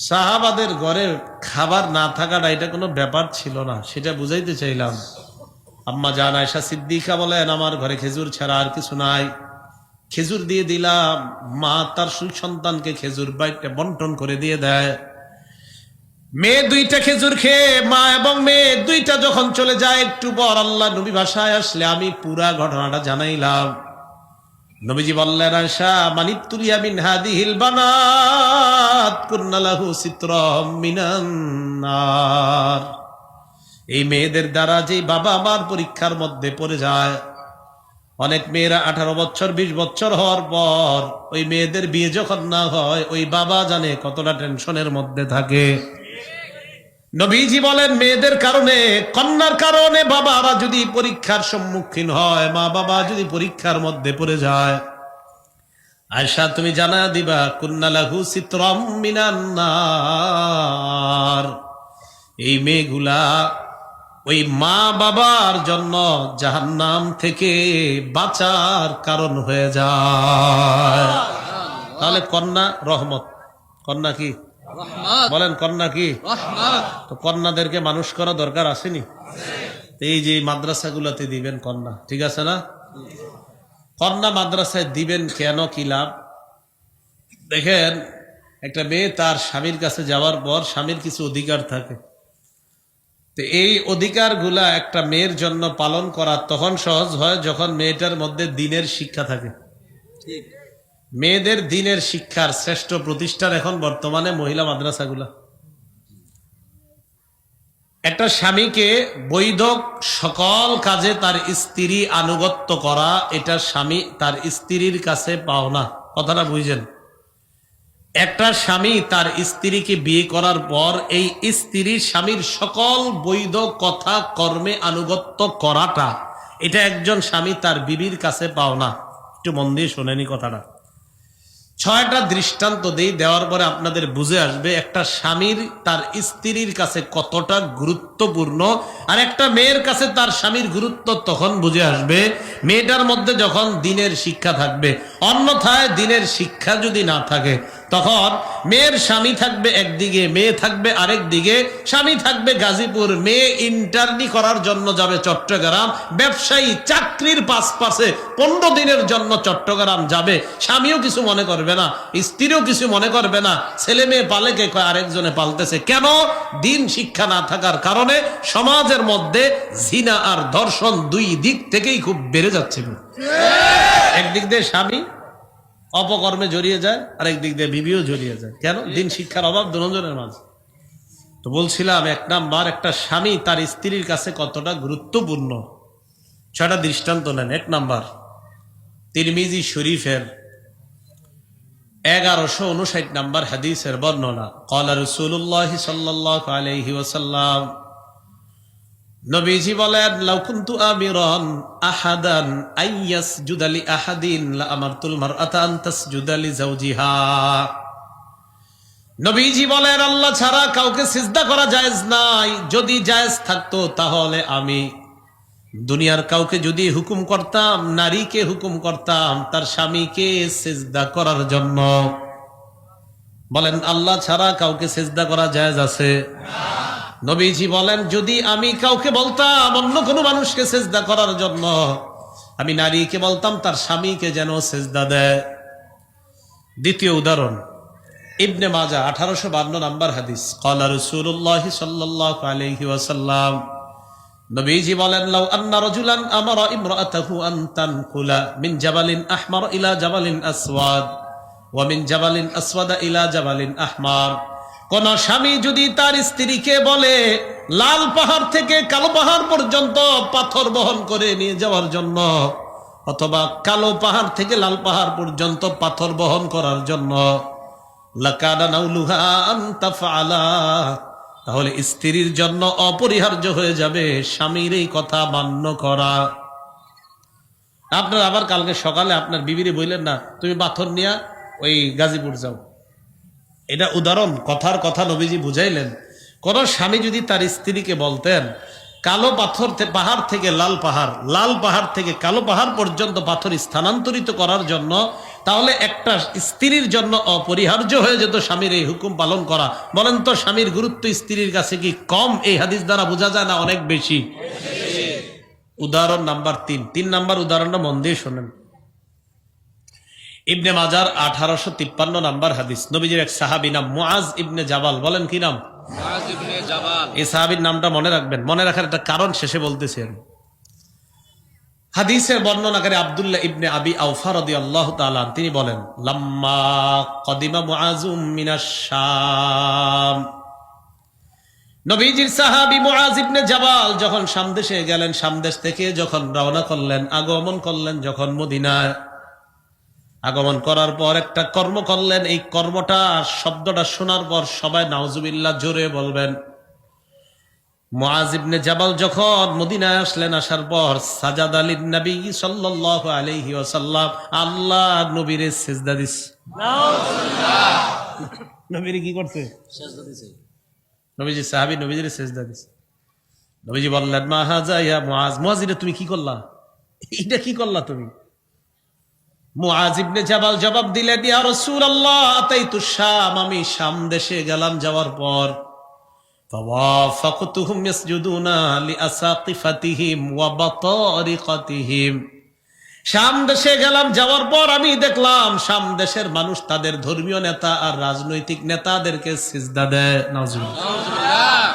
সাহাবাদের ঘরে খাবার না থাকাটা এটা কোনো ব্যাপার ছিল না, সেটা বুঝাইতে চাইলাম। আম্মা জান আয়েশা সিদ্দিকা বলেন, আমার ঘরে খেজুর ছাড়া আর কিছু নাই, খেজুর দিয়ে দিলাম। মা তার সন্তানকে খেজুর বাইটে বন্টন করে দিয়ে দেয়। মেয়ে দুইটা খেজুর খেয়ে মা এবং মেয়ে দুইটা যখন চলে যায়, একটু পর আল্লাহ নবী বাসায় আসলে আমি পুরা ঘটনাটা জানাইলাম। নবীজি বললেন, আয়েশা মানিতুলিয়া মিন হাদিহিল বানাত কুন্না লাহু সিতরাম মিনান নার, এই মেয়েদের দ্বারা যে বাবা আমার পরীক্ষার মধ্যে পড়ে যায়। অনেক মেয়েরা 18 বছর 20 বছর হওয়ার পর ওই মেয়েদের বিয়ে যখন না হয়, ওই বাবা জানে কতটা টেনশনের মধ্যে থাকে। নবীজি বলেন, মেয়েদের কারণে, কন্যার কারণে বাবারা যদি পরীক্ষার সম্মুখীন হয়, মা বাবা যদি পরীক্ষার মধ্যে পড়ে যায়, আয়েশা তুমি জানা দিবা কুন্না লাহু সিতরাম মিনান নার, এই মেয়েগুলা ওই মা বাবার জন্য জাহান্নাম থেকে বাঁচার কারণ হয়ে যায়। তাহলে কন্যা রহমত, কন্যা কি বলেন? কন্যা কি? তো কন্যাদেরকে মানুষ করা দরকার আসেনি? এই যে মাদ্রাসাগুলোতে দিবেন কন্যা, ঠিক আছে না? কন্যা মাদ্রাসায় দিবেন কেন, কি লাভ? দেখেন, একটা মেয়ে তার স্বামীর কাছে যাওয়ার পর স্বামীর কিছু অধিকার থাকে, তো এই অধিকারগুলা একটা মেয়ের জন্য পালন করা তখন সহজ হয় যখন মেয়েটার মধ্যে দ্বীনের শিক্ষা থাকে। মেয়েদের দ্বীনের শিক্ষার শ্রেষ্ঠ প্রতিষ্ঠান এখন বর্তমানে মহিলা মাদ্রাসাগুলা। একটা স্বামীকে বৈধ সকল কাজে তার স্ত্রী আনুগত্য করা, এটা স্বামী তার স্ত্রীর কাছে পাওনা। কথাটা বুঝছেন? একটা স্বামী তার স্ত্রীকে বিয়ে করার পর এই স্ত্রীর স্বামীর সকল বৈধ কথা কর্মে আনুগত্য করাটা, এটা একজন স্বামী তার বিবির কাছে পাও না। একটু মন দিয়ে শোনেনি কথাটা। 6টা দৃষ্টান্ত দেওয়ার পরে আপনাদের বুঝে আসবে একটা স্বামীর তার স্ত্রীর কাছে কতটা গুরুত্বপূর্ণ, আর একটা মেয়ের কাছে তার স্বামীর গুরুত্ব তখন বুঝে আসবে মেয়েটার মধ্যে যখন দিনের শিক্ষা থাকবে। অন্যথায় দিনের শিক্ষা যদি না থাকে তখন মেয়ের স্বামী থাকবে একদিকে, মেয়ে থাকবে আরেক দিকে। স্বামী থাকবে গাজীপুর, মেয়ে ইন্টার্নি করার জন্য যাবে চট্টগ্রাম, ব্যবসায়ী চাকরির পাশে 15 দিনের জন্য চট্টগ্রাম যাবে। স্বামীও কিছু মনে করবে না, স্ত্রীও কিছু মনে করবে না, ছেলে মেয়ে পালে কে কয় আরেকজনে পালতেছে। কেন? দিন শিক্ষা না থাকার কারণে সমাজের মধ্যে জিনা আর ধর্ষণ দুই দিক থেকেই খুব বেড়ে যাচ্ছে। একদিক দিয়ে স্বামী অপকর্মে জড়িয়ে যায়, আর একদিক দিয়ে বিবিও জড়িয়ে যায়। কেন? দিন শিক্ষার অভাব দুজনের মাঝে। তো বলছিলাম, 1 নাম্বার, একটা স্বামী তার স্ত্রীর কাছে কতটা গুরুত্বপূর্ণ 6টা দৃষ্টান্ত নেন। 1 নাম্বার, তিরমিজি শরীফের 1159 নাম্বার হাদিসের বর্ণনা। ক্বালা রাসূলুল্লাহ সাল্লাল্লাহু আলাইহি ওয়াসাল্লাম, নবীজি বলেন, লাউ কুনতু আমিরান আহাদান আইয়াসজুদা লি আহাদিন লা আমারতুল মারআতা আন তাসজুদা লি যাওজিহা। নবীজি বলেন, আল্লাহ ছাড়া কাউকে সিজদা করা জায়েজ নাই। যদি জায়েজ থাকতো তাহলে আমি দুনিয়ার কাউকে যদি হুকুম করতাম, নারীকে হুকুম করতাম তার স্বামীকে সিজদা করার জন্য। বলেন, আল্লাহ ছাড়া কাউকে সিজদা করা জায়েজ আছে? নবীজি বলেন, যদি আমি কাউকে বলতাম অন্য কোনো মানুষকে সিজদা করার জন্য, আমি নারীকে বলতাম তার স্বামীকে যেন সিজদা দেয়। দ্বিতীয় উদাহরণ, ইবনে মাজাহ 1852 নাম্বার হাদিস। ক্বালা রাসূলুল্লাহ সাল্লাল্লাহু আলাইহি ওয়াসাল্লাম, নবীজি বলেন, লাউ আন্না রাজুলান আমারা ইমরাআতাহু আন তানকুলা মিন জাবালিন আহমার ইলা জাবালিন আসওয়াদ ওয়া মিন জাবালিন আসওয়াদা ইলা জাবালিন আহমার। কোন স্বামী যদি তার স্ত্রীকে বলে লাল পাহাড় থেকে কালো পাহাড় পর্যন্ত পাথর বহন করে নিয়ে যাওয়ার জন্য, অথবা কালো পাহাড় থেকে লাল পাহাড় পর্যন্ত পাথর বহন করার জন্য, লাকানা নাউলুহা আন তাফআলা, তাহলে স্ত্রীর জন্য অপরিহার্য হয়ে যাবে স্বামীর এই কথা মান্য করা। আপনার আবার কালকে সকালে আপনার বিবিরে বললেন না, তুমি পাথর নিয়ে ওই গাজীপুর যাও। এটা উদাহরণ, কথার কথা নবীজি বুঝাইলেন। কোন স্বামী যদি তার স্ত্রীকে বলতেন কালো পাথর পাহাড় থেকে লাল পাহাড়, লাল পাহাড় থেকে কালো পাহাড় পর্যন্ত পাথর স্থানান্তরিত করার জন্য, তাহলে একটা স্ত্রীর জন্য অপরিহার্য হয়ে যেত স্বামীর এই হুকুম পালন করা। বলেন তো, স্বামীর গুরুত্ব স্ত্রীর কাছে কি কম এই হাদিস দ্বারা বোঝা যায় না অনেক বেশি? উদাহরণ নাম্বার 3 নাম্বার উদাহরণটা মন দিয়ে শোনেন। ইবনে মাজার 1853 নাম্বার হাদিস। নবীজির এক সাহাবী নাম মুআজ ইবনে জাবাল। বলেন কি নাম? মুআজ ইবনে জাবাল। এই সাহাবীর নামটা মনে রাখবেন, মনে রাখার একটা কারণ শেষে বলতেছি আমি। হাদিসের বর্ণনাকারী আব্দুল্লাহ ইবনে আবি আওফা রাদিয়াল্লাহু তাআলা তিনি বলেন, লাম্মা কদিমা মুআজুম মিনাশ শাম, নবীজির সাহাবী মুআজ ইবনে জাবাল যখন শাম দেশে গেলেন, শাম দেশ থেকে যখন রওনা করলেন, আগমন করলেন যখন মদিনায়, আগমন করার পর একটা কর্ম করলেন। এই কর্মটা, শব্দটা শোনার পর সবাই নাউজুবিল্লাহ জোরে বলবেন। মুআজ ইবনে জাবাল যখন মদিনায় আসলেন, আসার পর সাজাদা লিন-নবী সাল্লাল্লাহু আলাইহি ওয়াসাল্লাম, আল্লাহ নবীরে সিজদা দিস। নাউজুবিল্লাহ। নবীরে কি করতে? সিজদা দিছে। নবীজি সাহাবী নবীজিরে সিজদা দিছে। নবীজি বললেন, মা হাযা ইয়া মুআজ, মুআজ এটা তুমি কি করলা? এটা কি করলা তুমি? মুআজ ইবনে জাবাল জবাব দিলেন, ইয়া রাসূলুল্লাহ আতাইতু শাম, আমি শাম দেশে গেলাম, যাওয়ার পর ফাওয়াফাকতুহুম ইয়াসজুদুনা লিআসাকিফাতিহিম ওয়া বাতারিকাতিহিম, শাম দেশে গেলাম, যাওয়ার পর আমি দেখলাম শাম দেশের মানুষ তাদের ধর্মীয় নেতা আর রাজনৈতিক নেতাদেরকে সিজদা দেয়। নাউজুবিল্লাহ।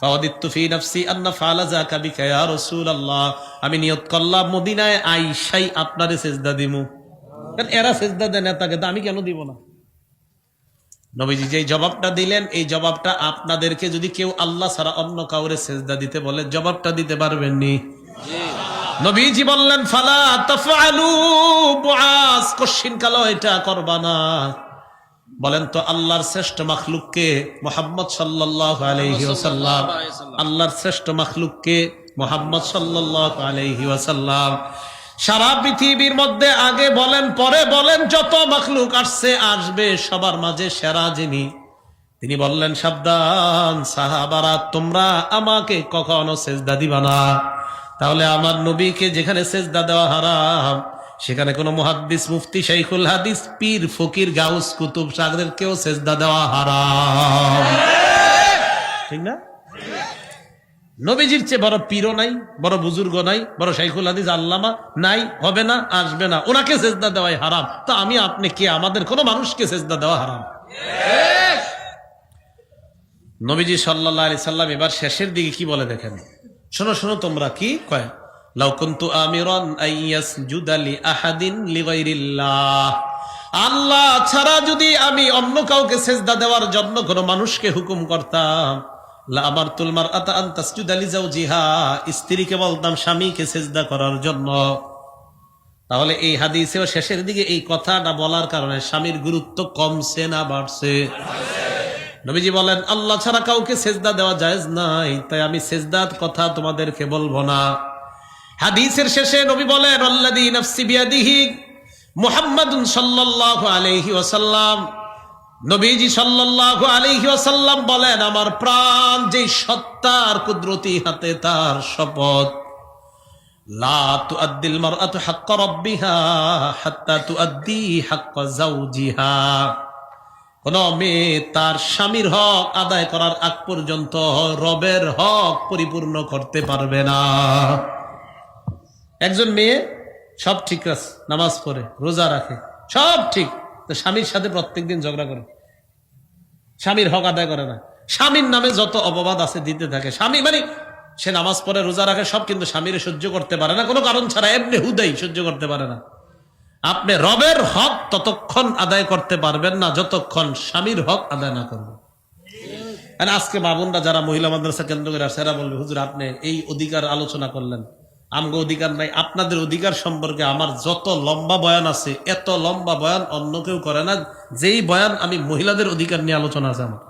ফাওয়াদিতু ফি নাফসি আন্না ফাআলা যাকা বিকা ইয়া রাসূলুল্লাহ, আমি নিয়ত করলাম মদিনায় আইসাই আপনারে সিজদা দিমু। কারণ এরা সিজদা দেয় নেতাকে, তো আমি কেন দিব না? নবীজি যে জবাবটা দিলেন, এই জবাবটা আপনাদেরকে যদি কেউ আল্লাহ ছাড়া অন্য কাউরে সিজদা দিতে বলে, জবাবটা দিতে পারবেননি? নবীজি বললেন, ফালা তাফআলু মুআজ, কশিন কালো এটা করবা না। বলেন তো, আল্লাহর শ্রেষ্ঠ মাখলুককে মুহাম্মদ সাল্লাল্লাহু আলাইহি ওয়াসাল্লাম, আল্লাহর শ্রেষ্ঠ মাখলুককে মুহাম্মদ সাল্লাল্লাহু আলাইহি ওয়াসাল্লাম। সারা পৃথিবীর মধ্যে আগে বলেন পরে বলেন যত মাখলুক আসছে আসবে সবার মাঝে সেরা যিনি, তিনি বললেন সাবধান সাহাবারা, তোমরা আমাকে কখনো সেজদা দিবা না। তাহলে আমার নবীকে যেখানে সেজদা দেওয়া হারাম, সেখানে কোনো মুহাদ্দিস মুফতি শাইখুল হাদিস পীর ফকির গাউস কুতুব সাগরের কেউ সেজদা দেওয়া হারাম, ঠিক না? নবীজির চেয়ে বড় পীরও নাই, বড় বুজুর্গ নাই, বড় শাইখুল হাদিস আল্লামা নাই, হবে না, আসবে না, ওনাকে সেজদা দেওয়াই হারাম। তো আমি আপনি কে, আমাদের কোনো মানুষকে সেজদা দেওয়া হারাম? নবীজি সাল্লাল্লাহু আলাইহি সাল্লাম এবার শেষের দিকে কি বলে দেখেন, শোনো শোনো তোমরা, কি কয়, লাউ কুনতু আমিরান আইয়াসজুদা লি আহাদিন লিগাইরিল্লাহ, আল্লাহ ছাড়া যদি আমি অন্য কাউকে সেজদা দেওয়ার জন্য কোনো মানুষকে হুকুম করতাম, লা আমারতুল মারআতা আন তাসজুদা লিজাওজিহা, স্ত্রীকে বলতাম স্বামীকে সেজদা করার জন্য। তাহলে এই হাদিসেও শেষের দিকে এই কথাটা বলার কারণে স্বামীর গুরুত্ব কমছে না বাড়ছে? নবীজি বলেন আল্লাহ ছাড়া কাউকে সেজদা দেওয়া জায়েজ নাই, তাই আমি সেজদার কথা তোমাদেরকে বলবো না। হাদিসের শেষে নবী বলেন আল্লাযী নাফসি বিয়াদিহি, মুহাম্মাদুন সাল্লাল্লাহু আলাইহি ওয়াসাল্লাম, নবীজি সাল্লাল্লাহু আলাইহি ওয়াসাল্লাম বলেন আমার প্রাণ যেই সত্তার কুদরতি হাতে তার শপথ, লা তুআদ্দিল মারআতু হাক্কা রাব্বিহা হাত্তা তুআদ্দি হাক্কা যাওজিহা, কোন মেয়ে তার স্বামীর হক আদায় করার আগ পর্যন্ত রবের হক পরিপূর্ণ করতে পারবে না। একজন মেয়ে সব ঠিক আছে, নামাজ পড়ে, রোজা রাখে, সব ঠিক, তো স্বামীর সাথে প্রত্যেকদিন ঝগড়া করে, স্বামীর হক আদায় করে না, স্বামীর নামে যত অপবাদ আছে দিতে থাকে। স্বামী মানে সে নামাজ পড়ে, রোজা রাখে, সব, কিন্তু স্বামীর সহ্য করতে পারে না, কোনো কারণ ছাড়া, এমনি হুদাই সহ্য করতে পারে না। আপনি রবের হক ততক্ষণ আদায় করতে পারবেন না যতক্ষণ স্বামীর হক আদায় না করবেন। আজকে বাবুনরা যারা মহিলা মাদ্রাসা কেন্দ্র করে আসে, এরা বলবে হুজুর আপনি এই অধিকার আলোচনা করলেন, আমগো অধিকার নাই। আপনাদের অধিকার সম্পর্কে আমার যত লম্বা বয়ান আছে, এত লম্বা বয়ান অন্য কেউ করে না। যেই বয়ান আমি মহিলাদের অধিকার নিয়ে আলোচনা আছে আমার,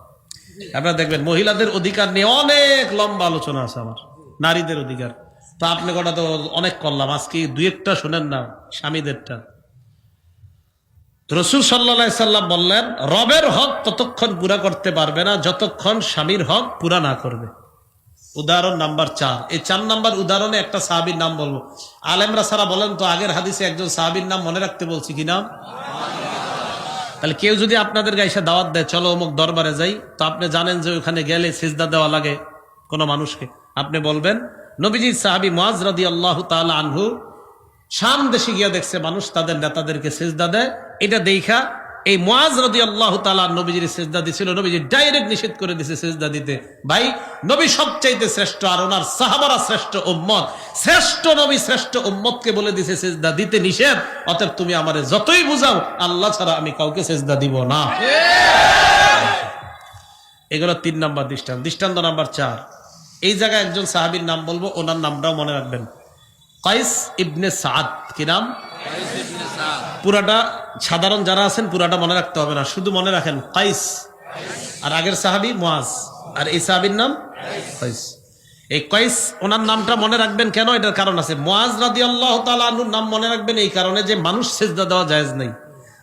আপনারা দেখবেন মহিলাদের অধিকার নিয়ে অনেক লম্বা আলোচনা আছে আমার, নারীদের অধিকার। তো আপনি কটা তো অনেক করলাম, আজকে দুই একটা শোনেন না স্বামীদেরটা। রাসূল সাল্লাল্লাহু আলাইহি সাল্লাম বললেন রবের হক ততক্ষণ পুরা করতে পারবে না যতক্ষণ স্বামীর হক পুরা না করবে। উদাহরণ নাম্বার 4, এই 4 নাম্বার উদাহরণে একটা সাহাবীর নাম বলবো। আলেমরা সারা বলেন তো আগের হাদিসে একজন সাহাবীর নাম মনে রাখতে বলছি কি নাম? তাহলে কেউ যদি আপনাদের গাইসা দাওয়াত দেয় চলো অমুক দরবারে যাই, তো আপনি জানেন যে ওখানে গেলে সিজদা দেওয়া লাগে কোন মানুষকে, আপনি বলবেন নবীজির সাহাবী মুআজ রাদিয়াল্লাহু তাআলা আনহু শাম দেশে গিয়া দেখছে মানুষ তাদের নেতাদেরকে সিজদা দেয়, এটা দেখা এই মুআজ রাদিয়াল্লাহু তাআলা নবীজির সিজদা দিছিল, নবীজি ডাইরেক্ট নিষেধ করে দিয়েছে সিজদা দিতে। ভাই নবী সবচাইতে শ্রেষ্ঠ, আর ওনার সাহাবারা শ্রেষ্ঠ উম্মত, শ্রেষ্ঠ নবী শ্রেষ্ঠ উম্মতকে বলে দিয়েছে সিজদা দিতে নিষেধ, অতএব তুমি আমারে যতই বুঝাও আল্লাহ ছাড়া আমি কাউকে সিজদা দিব না। এগুলো 3 নাম্বার দৃষ্টান্ত। দৃষ্টান্ত নাম্বার 4, এই জায়গায় একজন সাহাবীর নাম বলবো, ওনার নামটাও মনে রাখবেন, কাইস ইবনে সাদ। কি নাম? পুরাটা সাধারণ যারা আছেন পুরাটা মনে রাখতে হবে না, শুধু মনে রাখেন কাইস, আর আগের সাহাবী মুআজ, আর এই সাহাবীর নাম কাইস। এই কাইস ওনার নামটা মনে রাখবেন কেন? এটার কারণ আছে। মুআজ রাদিয়াল্লাহু তাআলা আনহুর নাম মনে রাখবেন এই কারণে যে মানুষ সিজদা দেওয়া জায়েজ নাই,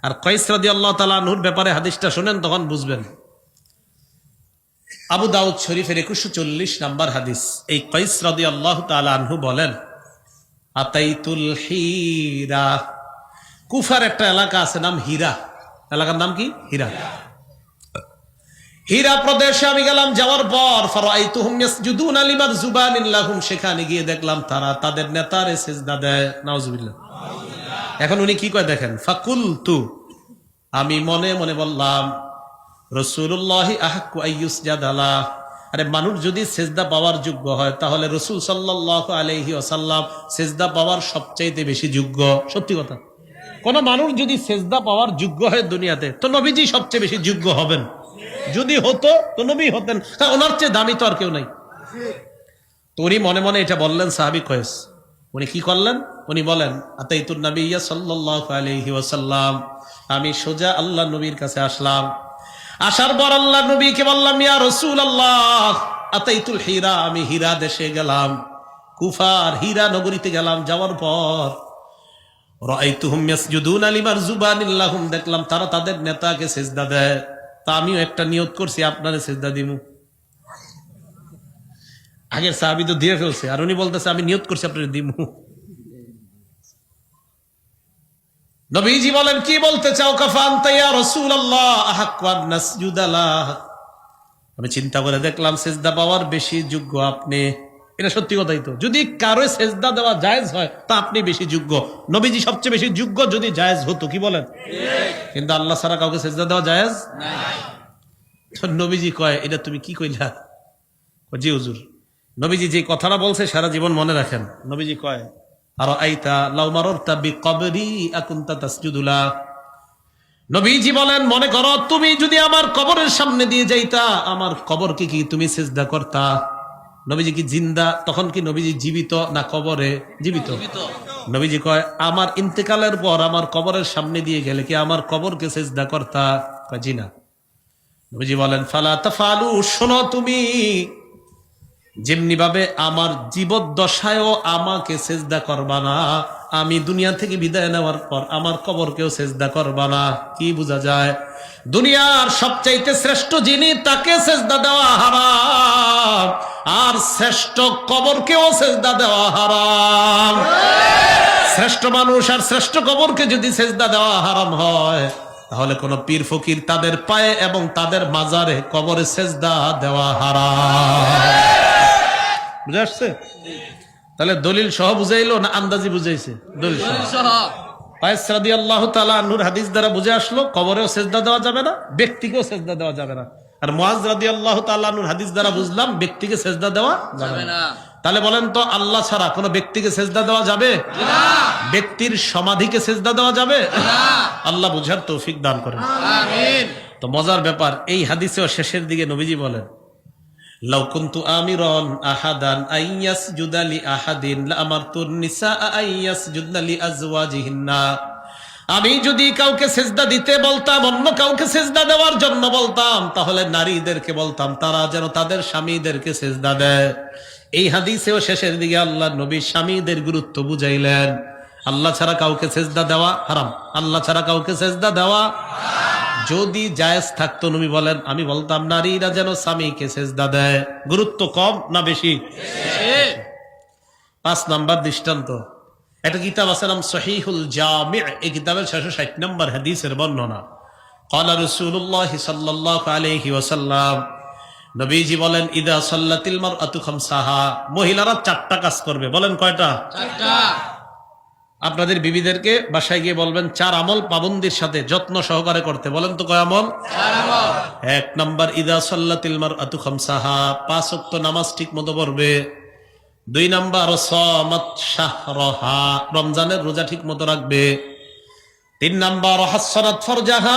আর কাইস রাদিয়াল্লাহু তাআলা আনহুর ব্যাপারে হাদিসটা শুনেন তখন বুঝবেন। আবু দাউদ শরীফের 2140 নাম্বার হাদিস। এই কাইস রাদিয়াল্লাহু তাআলা আনহু বলেন আতাইতুল হিরা, কুফার একটা এলাকা আছে নাম হীরা, এলাকার নাম কি? হীরা। হীরা প্রদেশে আমি গেলাম, যাওয়ার পর ফারাআইতুহুম ইয়াসজুদুনা লিমাযুবানিন লাহুম, সেখানে গিয়ে দেখলাম তারা তাদের নেতারে সিজদা দেয়। নাউজুবিল্লাহ। এখন উনি কি কয় দেখেন, ফাকুলতু, আমি মনে মনে বললাম রাসূলুল্লাহি আহাক্কু আইয়ুসজাদা লা, আরে মানুষ যদি সেজদা পাওয়ার যোগ্য হয় তাহলে রাসূল সাল্লাল্লাহু আলাইহি ওয়াসাল্লাম সেজদা পাওয়ার সবচাইতে বেশি যোগ্য। সত্যি কথা, কোন মানুষ যদি সেজদা পাওয়ার যোগ্য হয় দুনিয়াতে তো নবীজি সবচেয়ে বেশি যোগ্য হবেন। যদি হতো তো নবী হতেন, ওনার চেয়ে দামি তো আর কেউ নাই। তো উনি মনে মনে এটা বললেন সাহাবী কাইস। উনি কি করলেন? উনি বলেন আতাইতুন নাবিয়্যা সাল্লাল্লাহু আলাইহি ওয়াসাল্লাম, আমি সোজা আল্লাহ নবীর কাছে আসলাম। আসার পর আল্লাহ নবীকে বললাম ইয়া রাসূলুল্লাহ আতাইতুল হিরা, আমি হীরা দেশে গেলাম। কুফার হীরা নগরীতে গেলাম, যাওয়ার পর রাআইতুহুম ইয়াসজুদুনা লিমারজুবানিল্লাহুম, দেখলাম তারা তাদের নেতাকে সিজদা দেয়। তা আমিও একটা নিয়ত করছি, আপনারে সিজদা দিমু। আগের সাহাবী তো দিয়ে ফেলছে, আর উনি বলতেছে আমি নিয়ত করছি আপনারে দিমু। নবীজি বলেন কি বলতে চাও? কাফা আনতা ইয়া রাসূলুল্লাহ আহাক্কু আন নাসজুদা লাহ। আমি চিন্তা করে দেখলাম সিজদা পাওয়ার বেশি যোগ্য আপনি। এটা সত্যি কথাই তো, যদি কারো সিজদা দেওয়া জায়েজ হয় তা আপনি বেশি যোগ্য। নবীজি সবচেয়ে বেশি যোগ্য যদি জায়েজ হতো, কি বলেন? কিন্তু আল্লাহ ছাড়া কাউকে সিজদা দেওয়া জায়েজ নাই। তো নবীজি কয় এটা তুমি কি কইলা? জি হুজুর, নবীজি যে কথাটা বলছে সারা জীবন মনে রাখেন। নবীজি কয় আর আইতা লাউ মাররতা বিকবরি আকুনতা তাসজুদু লা। নবীজি বলেন মনে করো তুমি যদি আমার কবরের সামনে দিয়ে যাইতা, আমার কবরকে কি তুমি সিজদা করতা? নবীজি কি জিন্দা? তখন কি নবীজি জীবিত না কবরে? জীবিত। নবীজি কয় আমার ইন্তেকালের পর আমার কবরের সামনে দিয়ে গেলে কি আমার কবরকে সিজদা করতা? কয় জি না। নবীজি বলেন ফালা তাফালু, শোনো তুমি যেমনি ভাবে আমার জীবদ্দশায়ও আমাকে সিজদা করবা না, আমি দুনিয়া থেকে বিদায় নেওয়ার পর আমার কবরকেও সিজদা করবা না। কি বোঝা যায়? দুনিয়ার সবচাইতে শ্রেষ্ঠ যিনি তাকে সিজদা দেওয়া হারাম, আর শ্রেষ্ঠ কবরকেও সিজদা দেওয়া হারাম। শ্রেষ্ঠ মানুষ আর শ্রেষ্ঠ কবরকে যদি সিজদা দেওয়া হারাম হয়, তাহলে কোন পীর ফকির তাদের পায়ে এবং তাদের মাজারে কবরে সিজদা দেওয়া হারাম। বুঝে আসছে? তাহলে দলিল সহ বুঝাইলো না আন্দাজি বুঝাইছে? দলিল সহ। কায়েস রাদিয়াল্লাহু তাআলা আনহুর হাদিস দ্বারা বুঝে আসলো কবরেও সিজদা দেওয়া যাবে না, ব্যক্তিকেও সিজদা দেওয়া যাবে না। আর মুআজ রাদিয়াল্লাহু তাআলা আনহুর হাদিস দ্বারা বুঝলাম ব্যক্তিকে সিজদা দেওয়া যাবে না। তাহলে বলেন তো আল্লাহ ছাড়া কোনো ব্যক্তিকে সিজদা দেওয়া যাবে না? ব্যক্তির সমাধিকে সিজদা দেওয়া যাবে না? আল্লাহ বুঝার তৌফিক দান করেন, আমিন। তো মজার ব্যাপার, এই হাদিসেও শেষের দিকে নবীজি বলেন লাউ কুনতু আমিরান আহাদান আইয়াসজুদা লি আহাদিন লাআমারতুন নিসা আইয়াসজুদনা লি আজওয়াজিহিন্না। আমি যদি কাউকে সিজদা দিতে বলতাম, অন্য কাউকে সিজদা দেওয়ার জন্য বলতাম, তাহলে নারীদেরকে বলতাম তারা যেন তাদের স্বামীদেরকে সিজদা দেয়। এই হাদিসেও শেষের দিকে আল্লাহ নবী স্বামীদের গুরুত্ব বুঝাইলেন। আল্লাহ ছাড়া কাউকে সিজদা দেওয়া হারাম, আল্লাহ ছাড়া কাউকে সিজদা দেওয়া। যদি জায়েজ থাকতো নবী বলেন আমি বলতাম নারীরা যেন স্বামীকে সিজদা দেয়। গুরুত্ব কম না বেশি? 5 নাম্বার দৃষ্টান্ত, একটা কিতাব আছে নাম সহিহুল জামি', এই কিতাবের 660 নম্বর হাদিসের বর্ণনা। ক্বালা রাসূলুল্লাহ সাল্লাল্লাহু আলাইহি ওয়াসাল্লাম, নবীজি বলেন ইদা সাল্লাতিল মারআতু খামসাহা, মহিলারা 4টা কাজ করবে। বলেন কয়টা? 4টা। আপনাদের বিবিদেরকে বাসায় গিয়ে বলবেন 4 আমল পাবন্দির সাথে যত্ন সহকারে করতে। বলেন তো কয় আমল? 4 আমল। 1 নাম্বার ইদা সাল্লাতিল মারআতু খামসাহা, 5 ওয়াক্ত নামাজ ঠিক মতো পড়বে। 2 নাম্বার সামাত শাহরাহা, রমজানের রোজা ঠিক মতো রাখবে। 3 নাম্বার হাসসানাত ফারজাহা,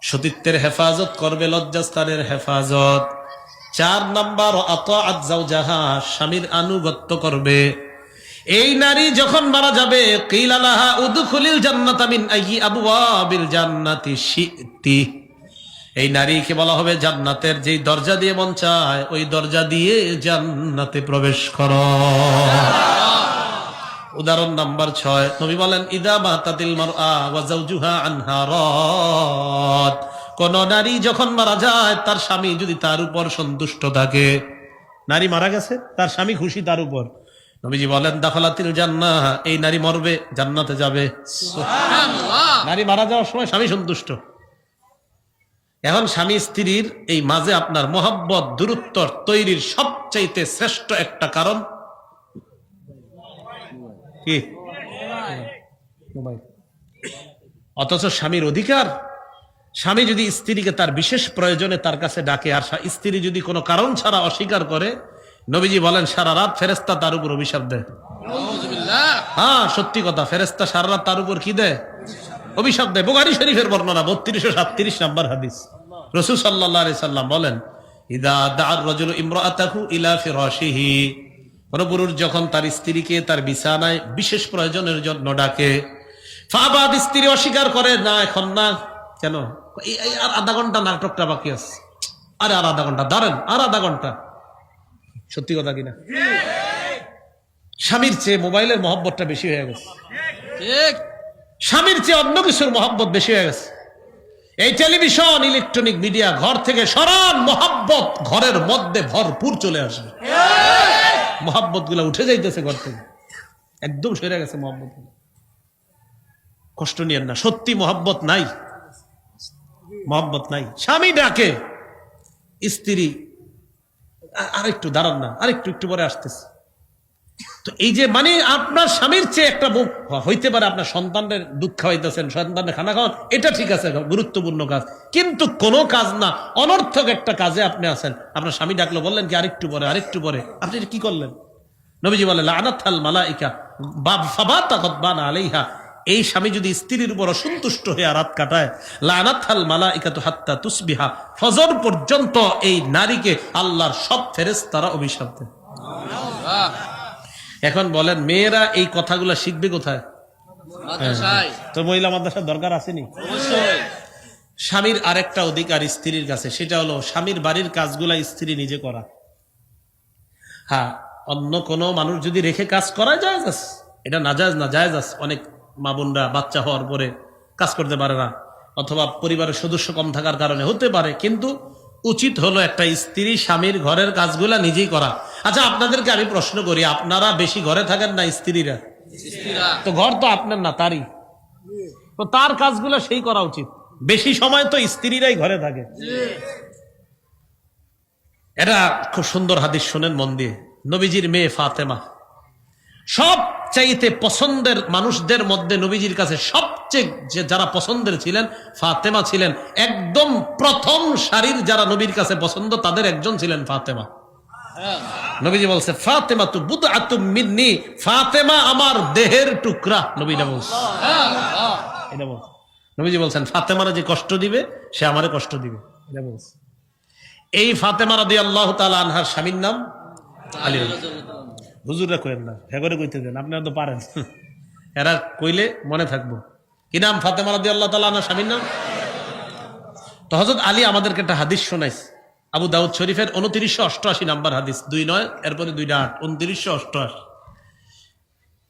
সতীত্বের হেফাজত করবে, লজ্জাস্থানের হেফাজত। 4 নাম্বার আতাআত যাওজাহা, স্বামীর আনুগত্য করবে। এই নারী যখন মারা যাবে কিলা লাহা উদখুলিল জান্নাতা মিন আইয়ি আবওয়াবিল জান্নাতি শি'তি, এই নারীকে বলা হবে জান্নাতের যেই দরজা দিয়ে মন চায় ওই দরজা দিয়ে জান্নাতে প্রবেশ করো। উদাহরণ নাম্বার 6, নবী বলেন ইদা মাতাতিল মারআ ওয়া যাওজুহা আনহা রাদ, কোন নারী যখন মারা যায় তার স্বামী যদি তার উপর সন্তুষ্ট থাকে, নারী মারা গেছে তার স্বামী খুশি তার উপর, নবীজি বলেন দাখালাতিল জান্নাহ, এই নারী মরবে জান্নাতে যাবে। সুবহানাল্লাহ। নারী মারা যাওয়ার সময় স্বামী সন্তুষ্ট। এখন স্বামী স্ত্রীর এই মাঝে আপনার মহব্বত দূরত্ব তৈরির সবচাইতে শ্রেষ্ঠ একটা কারণ কি? অথচ স্বামীর অধিকার, স্বামী যদি স্ত্রীকে তার বিশেষ প্রয়োজনে তার কাছে ডাকে আর স্ত্রী যদি কোনো কারণ ছাড়া অস্বীকার করে, নবীজি বলেন সারা রাত ফেরেশতা তার উপর অভিশাপ দেয়। হ্যাঁ সত্যি কথা, ফেরেশতা সারা রাত তার উপর কি দেয়? অভিশাপ দেয়। বুখারী শরীফের বর্ণনা 3237 নম্বর হাদিস। রাসূল সাল্লাল্লাহু আলাইহি সাল্লাম বলেন ইদা দা'আর রাজুলু ইমরাআতাহু ইলা ফিরাশিহি, কোন পুরুষ যখন তার স্ত্রীকে তার বিছানায় বিশেষ প্রয়োজনের জন্য ডাকে, ফাবাদ, স্ত্রী অস্বীকার করে, না এখন না, কেন? আর আধা ঘন্টা নাটকটা বাকি আছে, আরে আর আধা ঘন্টা দাঁড়ান, আর আধা ঘন্টা। সত্যি কথা কিনা? স্বামীর চেয়ে মোবাইলের মহব্বতটা বেশি হয়ে গেছে, ঠিক। স্বামীর চেয়ে অন্য কিছুর মহব্বত বেশি হয়ে গেছে। এই টেলিভিশন, ইলেকট্রনিক মিডিয়া ঘর থেকে সরান, মহব্বত ঘরের মধ্যে ভরপুর চলে আসবে। মহব্বত গুলা উঠে যাইতেছে ঘর থেকে, একদম সরে গেছে মহব্বত। কষ্ট নিয়েন না, সত্যি মহব্বত নাই, মহব্বত নাই। স্বামী ডাকে, স্ত্রী আরেকটু দাঁড়ান না, আরেকটু একটু পরে আসতেছে। তো এই যে মানে আপনার স্বামীর চেয়ে একটা হইতে পারে আপনার সন্তানের দুধ খাওয়াইতেছেন, সন্তানের খানা খাওয়ান, এটা ঠিক আছে, গুরুত্বপূর্ণ কাজ, কিন্তু কোনো কাজ না, অনর্থক একটা কাজে আপনি আছেন। আপনার স্বামী ডাকলো, বললেন কি আরেকটু পরে, আরেকটু পরে, আপনি এটা কি করলেন? নবীজি বলে লানাতাল মালাইকা ফাবাতা গাদবানা আলাইহা, এই স্বামী যদি স্ত্রীর উপর অসন্তুষ্ট হয়ে রাত কাটায়, লানাতাল মালাইকাতু হাত্তা তুসবিহা, ফজর পর্যন্ত এই নারীকে আল্লাহর সব ফেরেশতারা অভিশাপ দেন। এখন বলেন মেয়েরা এই কথাগুলো শিখবে কোথায়? মাদ্রাসায়। তো মহিলা মাদ্রাসার দরকার আসেনি? অবশ্যই। স্বামীর আরেকটা অধিকার স্ত্রীর কাছে, সেটা হলো স্বামীর বাড়ির কাজগুলা স্ত্রী নিজে করা। হ্যাঁ, অন্য কোনো মানুষ যদি রেখে কাজ করা যায়, এটা নাজায়েজ না, জায়েজ আছে। অনেক মা বোনরা বাচ্চা হওয়ার পরে কাজ করতে পারে না, অথবা পরিবারের সদস্য কম থাকার কারণে হতে পারে, কিন্তু উচিত হলো একটা স্ত্রী স্বামীর ঘরের কাজগুলা নিজেই করা। আচ্ছা, আপনাদেরকে আমি প্রশ্ন করি, আপনারা বেশি ঘরে থাকেন না স্ত্রীরা? তো ঘর তো আপনার না, তারই, তো তার কাজগুলো সেই করা উচিত। বেশি সময় তো স্ত্রীরাই ঘরে থাকে। এটা খুব সুন্দর হাদিস, শোনেন মন দিয়ে। নবীজির মেয়ে ফাতেমা সবচাইতে পছন্দের মানুষদের মধ্যে, নবীজির কাছে সবচেয়ে যারা পছন্দের ছিলেন, ফাতেমা ছিলেন। একদম প্রথম সারির যারা নবীর কাছে পছন্দ, তাদের একজন ছিলেন ফাতেমা। নবীজি বলছে ফাতেমা তু বুদআতুম মিন্নি, ফাতেমা আমার দেহের টুকরা। নবীজি বলছে, এটা বলছে, নবীজি বলছেন ফাতেমারা যে কষ্ট দিবে সে আমারে কষ্ট দিবে, এটা বলছে। এই ফাতেমা রাদিয়াল্লাহু তাআলা আনহার স্বামীর নাম আলী। হুজুররা কইেন না, ভেগরে কইতে দেন, আপনারা তো পারেন, এরা কইলে মনে থাকবো। কি নাম? ফাতেমা রাদিয়াল্লাহু তাআলা আনহার স্বামীর নাম। তো হযরত আলী আমাদেরকে একটা হাদিস শোনাইছে, আবু দাউদ শরীফের 2988 নাম্বার হাদিস, 29 এরপরে 28, 2988।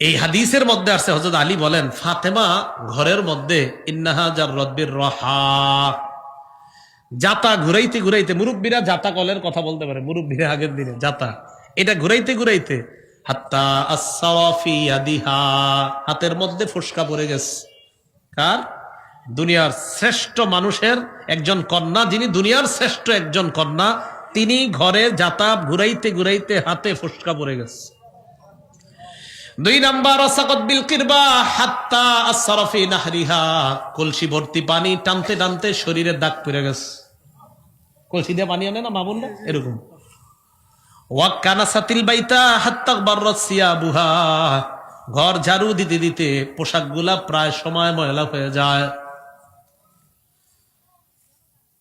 এই হাদিসের মধ্যে আছে, হযরত আলী বলেন ফাতেমা ঘরের মধ্যে ইন্নাহা জাররাবির রাহা, জাতা ঘুরাইতে ঘুরাইতে, মুরব্বীরা জাতা কলের কথা বলতে পারে, মুরব্বীরা আগের দিনে জাতা, এটা ঘুরাইতে ঘুরাইতে হাত্তা আসসাওয়াফি ইয়াদিহা, হাতের মধ্যে ফোসকা পড়ে গেছে। কার? দুনিয়ার শ্রেষ্ঠ মানুষের একজন কন্যা, যিনি দুনিয়ার শ্রেষ্ঠ একজন কন্যা, তিনি ঘরে জাতা ঘুরাইতে ঘুরাইতে হাতে ফোসকা পড়ে গেছে। 2 নাম্বার আসাকাত বিল কিরবা হাত্তা আসরাফি নাহরিহা, কলসি ভর্তি পানি টানতে টানতে শরীরে দাগ পড়ে গেছে। কলসি দিয়ে পানি আনে না মা বোনরা, এরকম। ওয়া কানাসাতিল বাইতা হাত্তা বাররাত সিয়াবুহা, ঘর ঝাড়ু দিতে দিতে পোশাকগুলা প্রায় সময় ময়লা হয়ে যায়।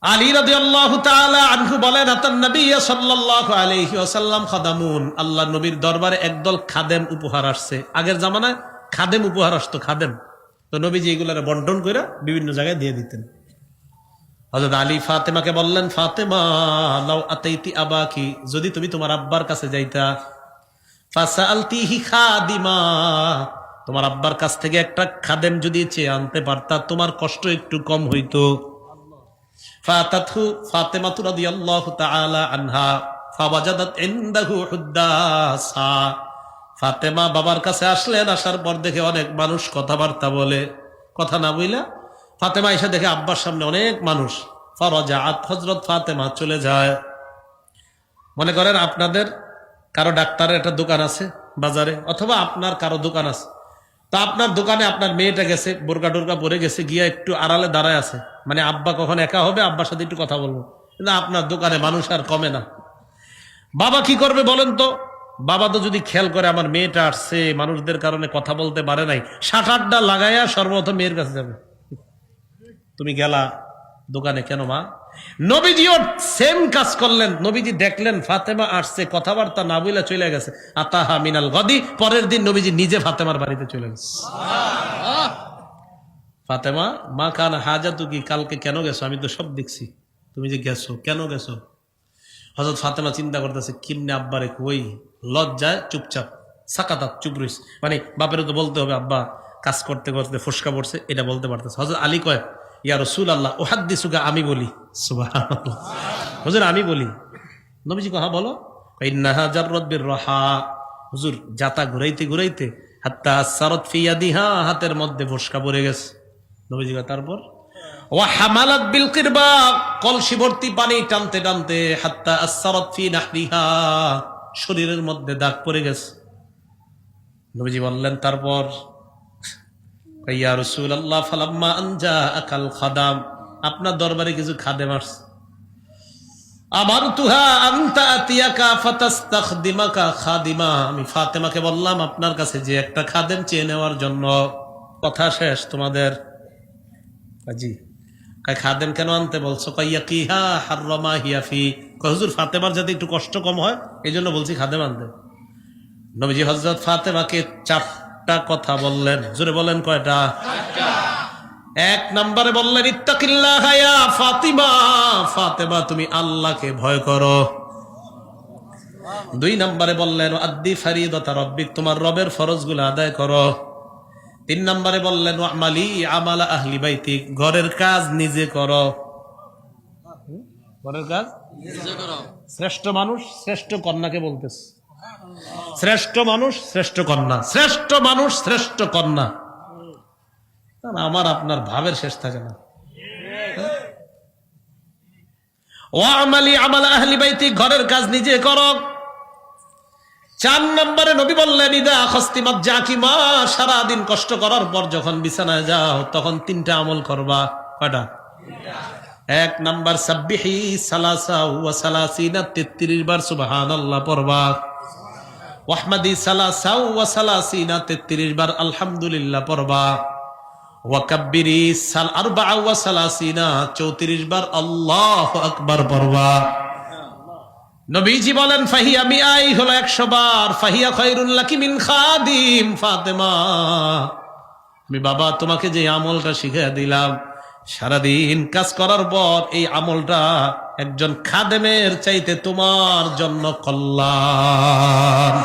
আলী রাদিয়াল্লাহু তাআলা আনহু বলেন আতান নবী সাল্লাল্লাহু আলাইহি ওয়াসাল্লাম খাদামুন, আল্লাহর নবীর দরবারে একদল খাদেম উপহার আসছে। আগের জামানায় খাদেম উপহার আসতো, খাদেম। তো নবীজি এগুলারে বন্টন করে বিভিন্ন জায়গায় দিয়ে দিতেন। হযরত আলী ফাতেমাকে বললেন, ফাতেমা লাউ আতাইতি আবাকি, যদি তুমি তোমার আব্বার কাছে যাইতা, ফাসালতিহি খাদিমা, তোমার আব্বার কাছ থেকে একটা খাদেম যদি চেয়ে আনতে পারতা, তোমার কষ্ট একটু কম হইতো। ফাতাতহু ফাতেমাতু রাদিয়াল্লাহু তাআলা আনহা ফাওয়াজাদাত ইনদাহু হুদ্দাসা, ফাতেমা বাবার কাছে আসলেন, আসার পর দেখে অনেক মানুষ কথাবার্তা বলে, কথা না বইলা ফাতেমা এসে দেখে আব্বার সামনে অনেক মানুষ। ফারাজাআত, হযরত ফাতেমা চলে যায়। মনে করেন আপনাদের কারো ডাক্তারের একটা দোকান আছে বাজারে, অথবা আপনার কারো দোকান আছে, তা আপনার দোকানে আপনার মেয়েটা গেছে, বোরকা টোরকা পরে গেছে, গিয়া একটু আড়ালে দাঁড়ায় আছে, মানে আব্বা কখন একা হবে, আব্বার সাথে একটু কথা বলবো, কিন্তু আপনার দোকানে মানুষ আর কমে না। বাবা কি করবে বলেন তো? বাবা তো যদি খেয়াল করে আমার মেয়েটা আসছে, মানুষদের কারণে কথা বলতে পারে নাই, 60-8টা লাগাইয়া সর্বপ্রথম মেয়ের কাছে যাবে, তুমি গেলা দোকানে কেন মা? নবীজিও সেম কাজ করলেন। নবীজি দেখলেন ফাতেমা আসছে, কথাবার্তা না বইলা চলে গেছে। আতাহা মিনাল গদি, পরের দিন নবীজি নিজে ফাতেমার বাড়িতে চলে গেছে। ফাতেমা, মা কান হাজাতু কি, কালকে কেন গেছো? আমি তো সব দেখছি, তুমি যে গেছো, কেন গেছো? হযরত ফাতেমা চিন্তা করতেছে কিমনে আব্বারে কই, লজ্জায় চুপচাপ সাকাতাত, চুপ রইস, মানে বাপেরও তো বলতে হবে আব্বা কাজ করতে করতে ফসকা পড়ছে, এটা বলতে পারতেছে। হযরত আলী কয় ইয়া রাসূলুল্লাহ উহাদ্দিসুকা, আমি বলি। সুবহানাল্লাহ, হুজুর আমি বলি। নবীজি কয় হ্যাঁ বলো। ইন্নাহা জাররাত বিররাহা, হুজুর জাতা ঘুরাইতে ঘুরাইতে হাত্তা সারাত ফি ইয়াদিহা, হাতের মধ্যে ফসকা পড়ে গেছে। নবীজি কয় তারপর ওয়া হামালাত বিল কিরবা, কলসি ভর্তি পানি টানতে টানতে হাত্তা আসসারাত ফি নাহরিহা, শরীরের মধ্যে দাগ পড়ে গেছে। নবীজি বললেন তারপর ইয়া রাসূলুল্লাহ ফালাম্মা আনজা আকাল খাদাম, আপনার দরবারে কিছু খাদেম আসছে। আমার তুহা আনতা আতিয়াকা ফাতাস্তাখদিমাকা খাদিমা, আমি ফাতেমাকে বললাম আপনার কাছে যে একটা খাদেম চেয়ে নেওয়ার জন্য। কথা শেষ তোমাদের? জি। খাদেম কেন আনতে বলছো? কইয়া কিহা হাররামা হিয়া ফি, হুজুর ফাতেমার যাতে একটু কষ্ট কম হয় এই জন্য বলছি খাদেম আনতে। নবীজি হযরত ফাতেমাকে 4টা কথা বললেন। জোরে বলেন কয়টা? 1 নম্বরে বললেন ইত্তাকিল্লাহ ইয়া ফাতিমা, ফাতেমা তুমি আল্লাহকে ভয় করো। 2 নম্বরে বললেন আদ্দি ফারিদাতা রাব্বিক, তোমার রবের ফরজগুলো আদায় করো। 3 নম্বরে বললেন ওয়ামালি আমালা আহলি বাইতিক, ঘরের কাজ নিজে করো। ঘরের কাজ নিজে করো। শ্রেষ্ঠ মানুষ শ্রেষ্ঠ কন্যাকে বলতেছে, শ্রেষ্ঠ মানুষ শ্রেষ্ঠ কন্যা, শ্রেষ্ঠ মানুষ শ্রেষ্ঠ কন্যা। আমার আপনার ভাবের শেষ থাকে না। ওয়ামালি আমালা আহলি বাইতিক, ঘরের কাজ নিজে করো। 4 নম্বরে নবী বললেন ইদা আখাস্তিমাত জাকিমা, সারাদিন কষ্ট করার পর যখন বিছানায় যাও তখন 3টা আমল করবা। কয়টা? 1 নম্বর সাব্বিহি সালাসা ওয়া সালাসিনা, 33 বার সুবহানাল্লাহ পড়বা। ওয়াহমাদি সালাসা ওয়া সালাসিনা, 33 বার আলহামদুলিল্লাহ পড়বা। ওয়া কাব্বিরি আরবা ওয়া সালাসিনা, 34 বার আল্লাহু আকবার পড়বা। নবীজি বলেন ফাহিয়া মিআই, হলো 100 বার। ফাহিয়া খায়রুল লাকি মিন খাদিম, ফাতেমা আমি বাবা তোমাকে যে আমলটা শিখিয়ে দিলাম, সারাদিন কাজ করার পর এই আমলটা একজন খাদেমের চাইতে তোমার জন্য কল্যাণ।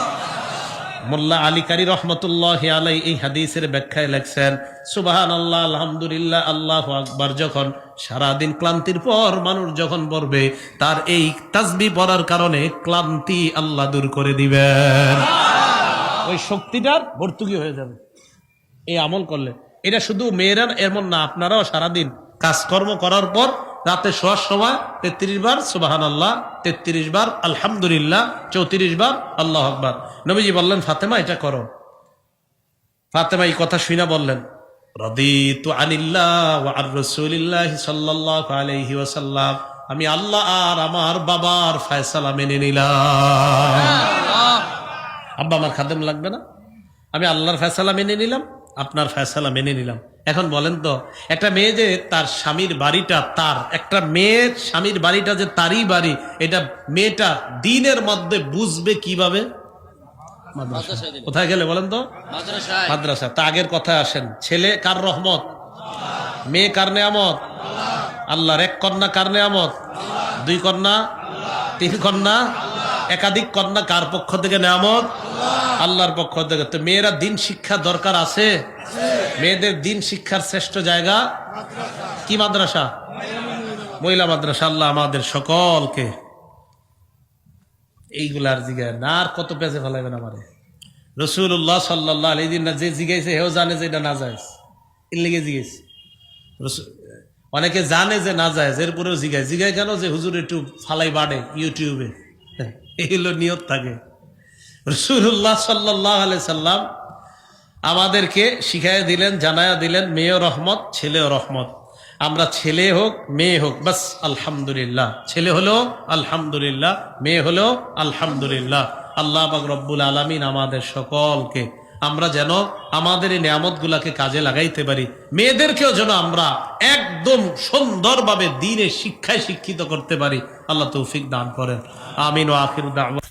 মোল্লা আলী কারি রহমতুল্লাহি আলাই এই হাদিসের ব্যাখ্যায় লেখছেন সুবহানাল্লাহ আলহামদুলিল্লাহ আল্লাহু আকবার যখন সারাদিন ক্লান্তির পর মানুষ যখন পড়বে, তার এই তাসবিহ পড়ার কারণে ক্লান্তি আল্লাহ দূর করে দিবেন, ওই শক্তিটার ভর্তুকি হয়ে যাবে এই আমল করলে। এটা শুধু মেয়েরা এমন না, আপনারাও সারাদিন কাজকর্ম করার পর রাতে শোয়ার সময় 33 বার সুবহানাল্লাহ, 33 বার আলহামদুলিল্লাহ, 34 বার আল্লাহু আকবার। নবীজি বললেন ফাতেমা এটা করো। ফাতেমা এই কথা শুনে বললেন রাদিতু আনিল্লাহ ওয়া আর রাসূলিল্লাহি সাল্লাল্লাহু আলাইহি ওয়াসাল্লাম, আমি আল্লাহ আর আমার বাবার ফয়সালা মেনে নিলাম। আব্বা আমার খাদেম লাগবে না, আমি আল্লাহর ফয়সালা মেনে নিলাম, আপনার ফয়সালা মেনে নিলাম। এখন বলেন তো, একটা মেয়ে যে তার স্বামীর বাড়িটা তার, একটা মেয়ের স্বামীর বাড়িটা যে তারই বাড়ি, এটা মেয়েটা দিনের মধ্যে বুঝবে কিভাবে? কোথায় গেলে বলেন তো? মাদ্রাসা। তা আগের কথা আসেন, ছেলে কার রহমত, মেয়ে কার নেয়ামত? আল্লাহর। 1 কন্যা কার নেয়ামত? 2 কন্যা, 3 কন্যা, একাধিক কন্যা কার পক্ষ থেকে নেয়ামত? আল্লাহর পক্ষ থেকে। তো মেয়েরা দিন শিক্ষা দরকার আছে। মেয়েদের দিন শিক্ষার শ্রেষ্ঠ জায়গা কি? মাদ্রাসা, মহিলা মাদ্রাসা। আল্লাহ আমাদের সকলকে এইগুলার জিগায় না আর কত পেঁচে ফেলাইবেন আমারে। রাসূলুল্লাহ সাল্লাল্লাহু আলাইহি ওয়াসাল্লাম যে জিগাইছে হেও জানে যে এটা না যায়, এর লেগে জিগাইছে। অনেকে জানে যে না যায়, এরপরেও জিগায়। জিগায় কেন? যে হুজুর একটু ফালাই বাড়ে ইউটিউবে, এগুলো নিয়ত থাকে। রাসূলুল্লাহ সাল্লাল্লাহু আলাইহি সাল্লাম আমাদেরকে শিখাইয়া দিলেন, জানায়া দিলেন মেয়েও রহমত, ছেলেও রহমত। আমরা ছেলে হোক মেয়ে হোক বাস আলহামদুলিল্লাহ, ছেলে হলো আলহামদুলিল্লাহ, মেয়ে হলো আলহামদুলিল্লাহ। আল্লাহ পাক রব্বুল আলামিন আমাদের সকলকে আমরা যেন আমাদের এই নিয়ামতগুলাকে কাজে লাগাইতে পারি, মেয়েদেরকেও যেন আমরা একদম সুন্দরভাবে দ্বীনের শিক্ষায় শিক্ষিত করতে পারি। আল্লাহ তৌফিক দান করেন। আমিন ওয়া আখিরু দাওয়া।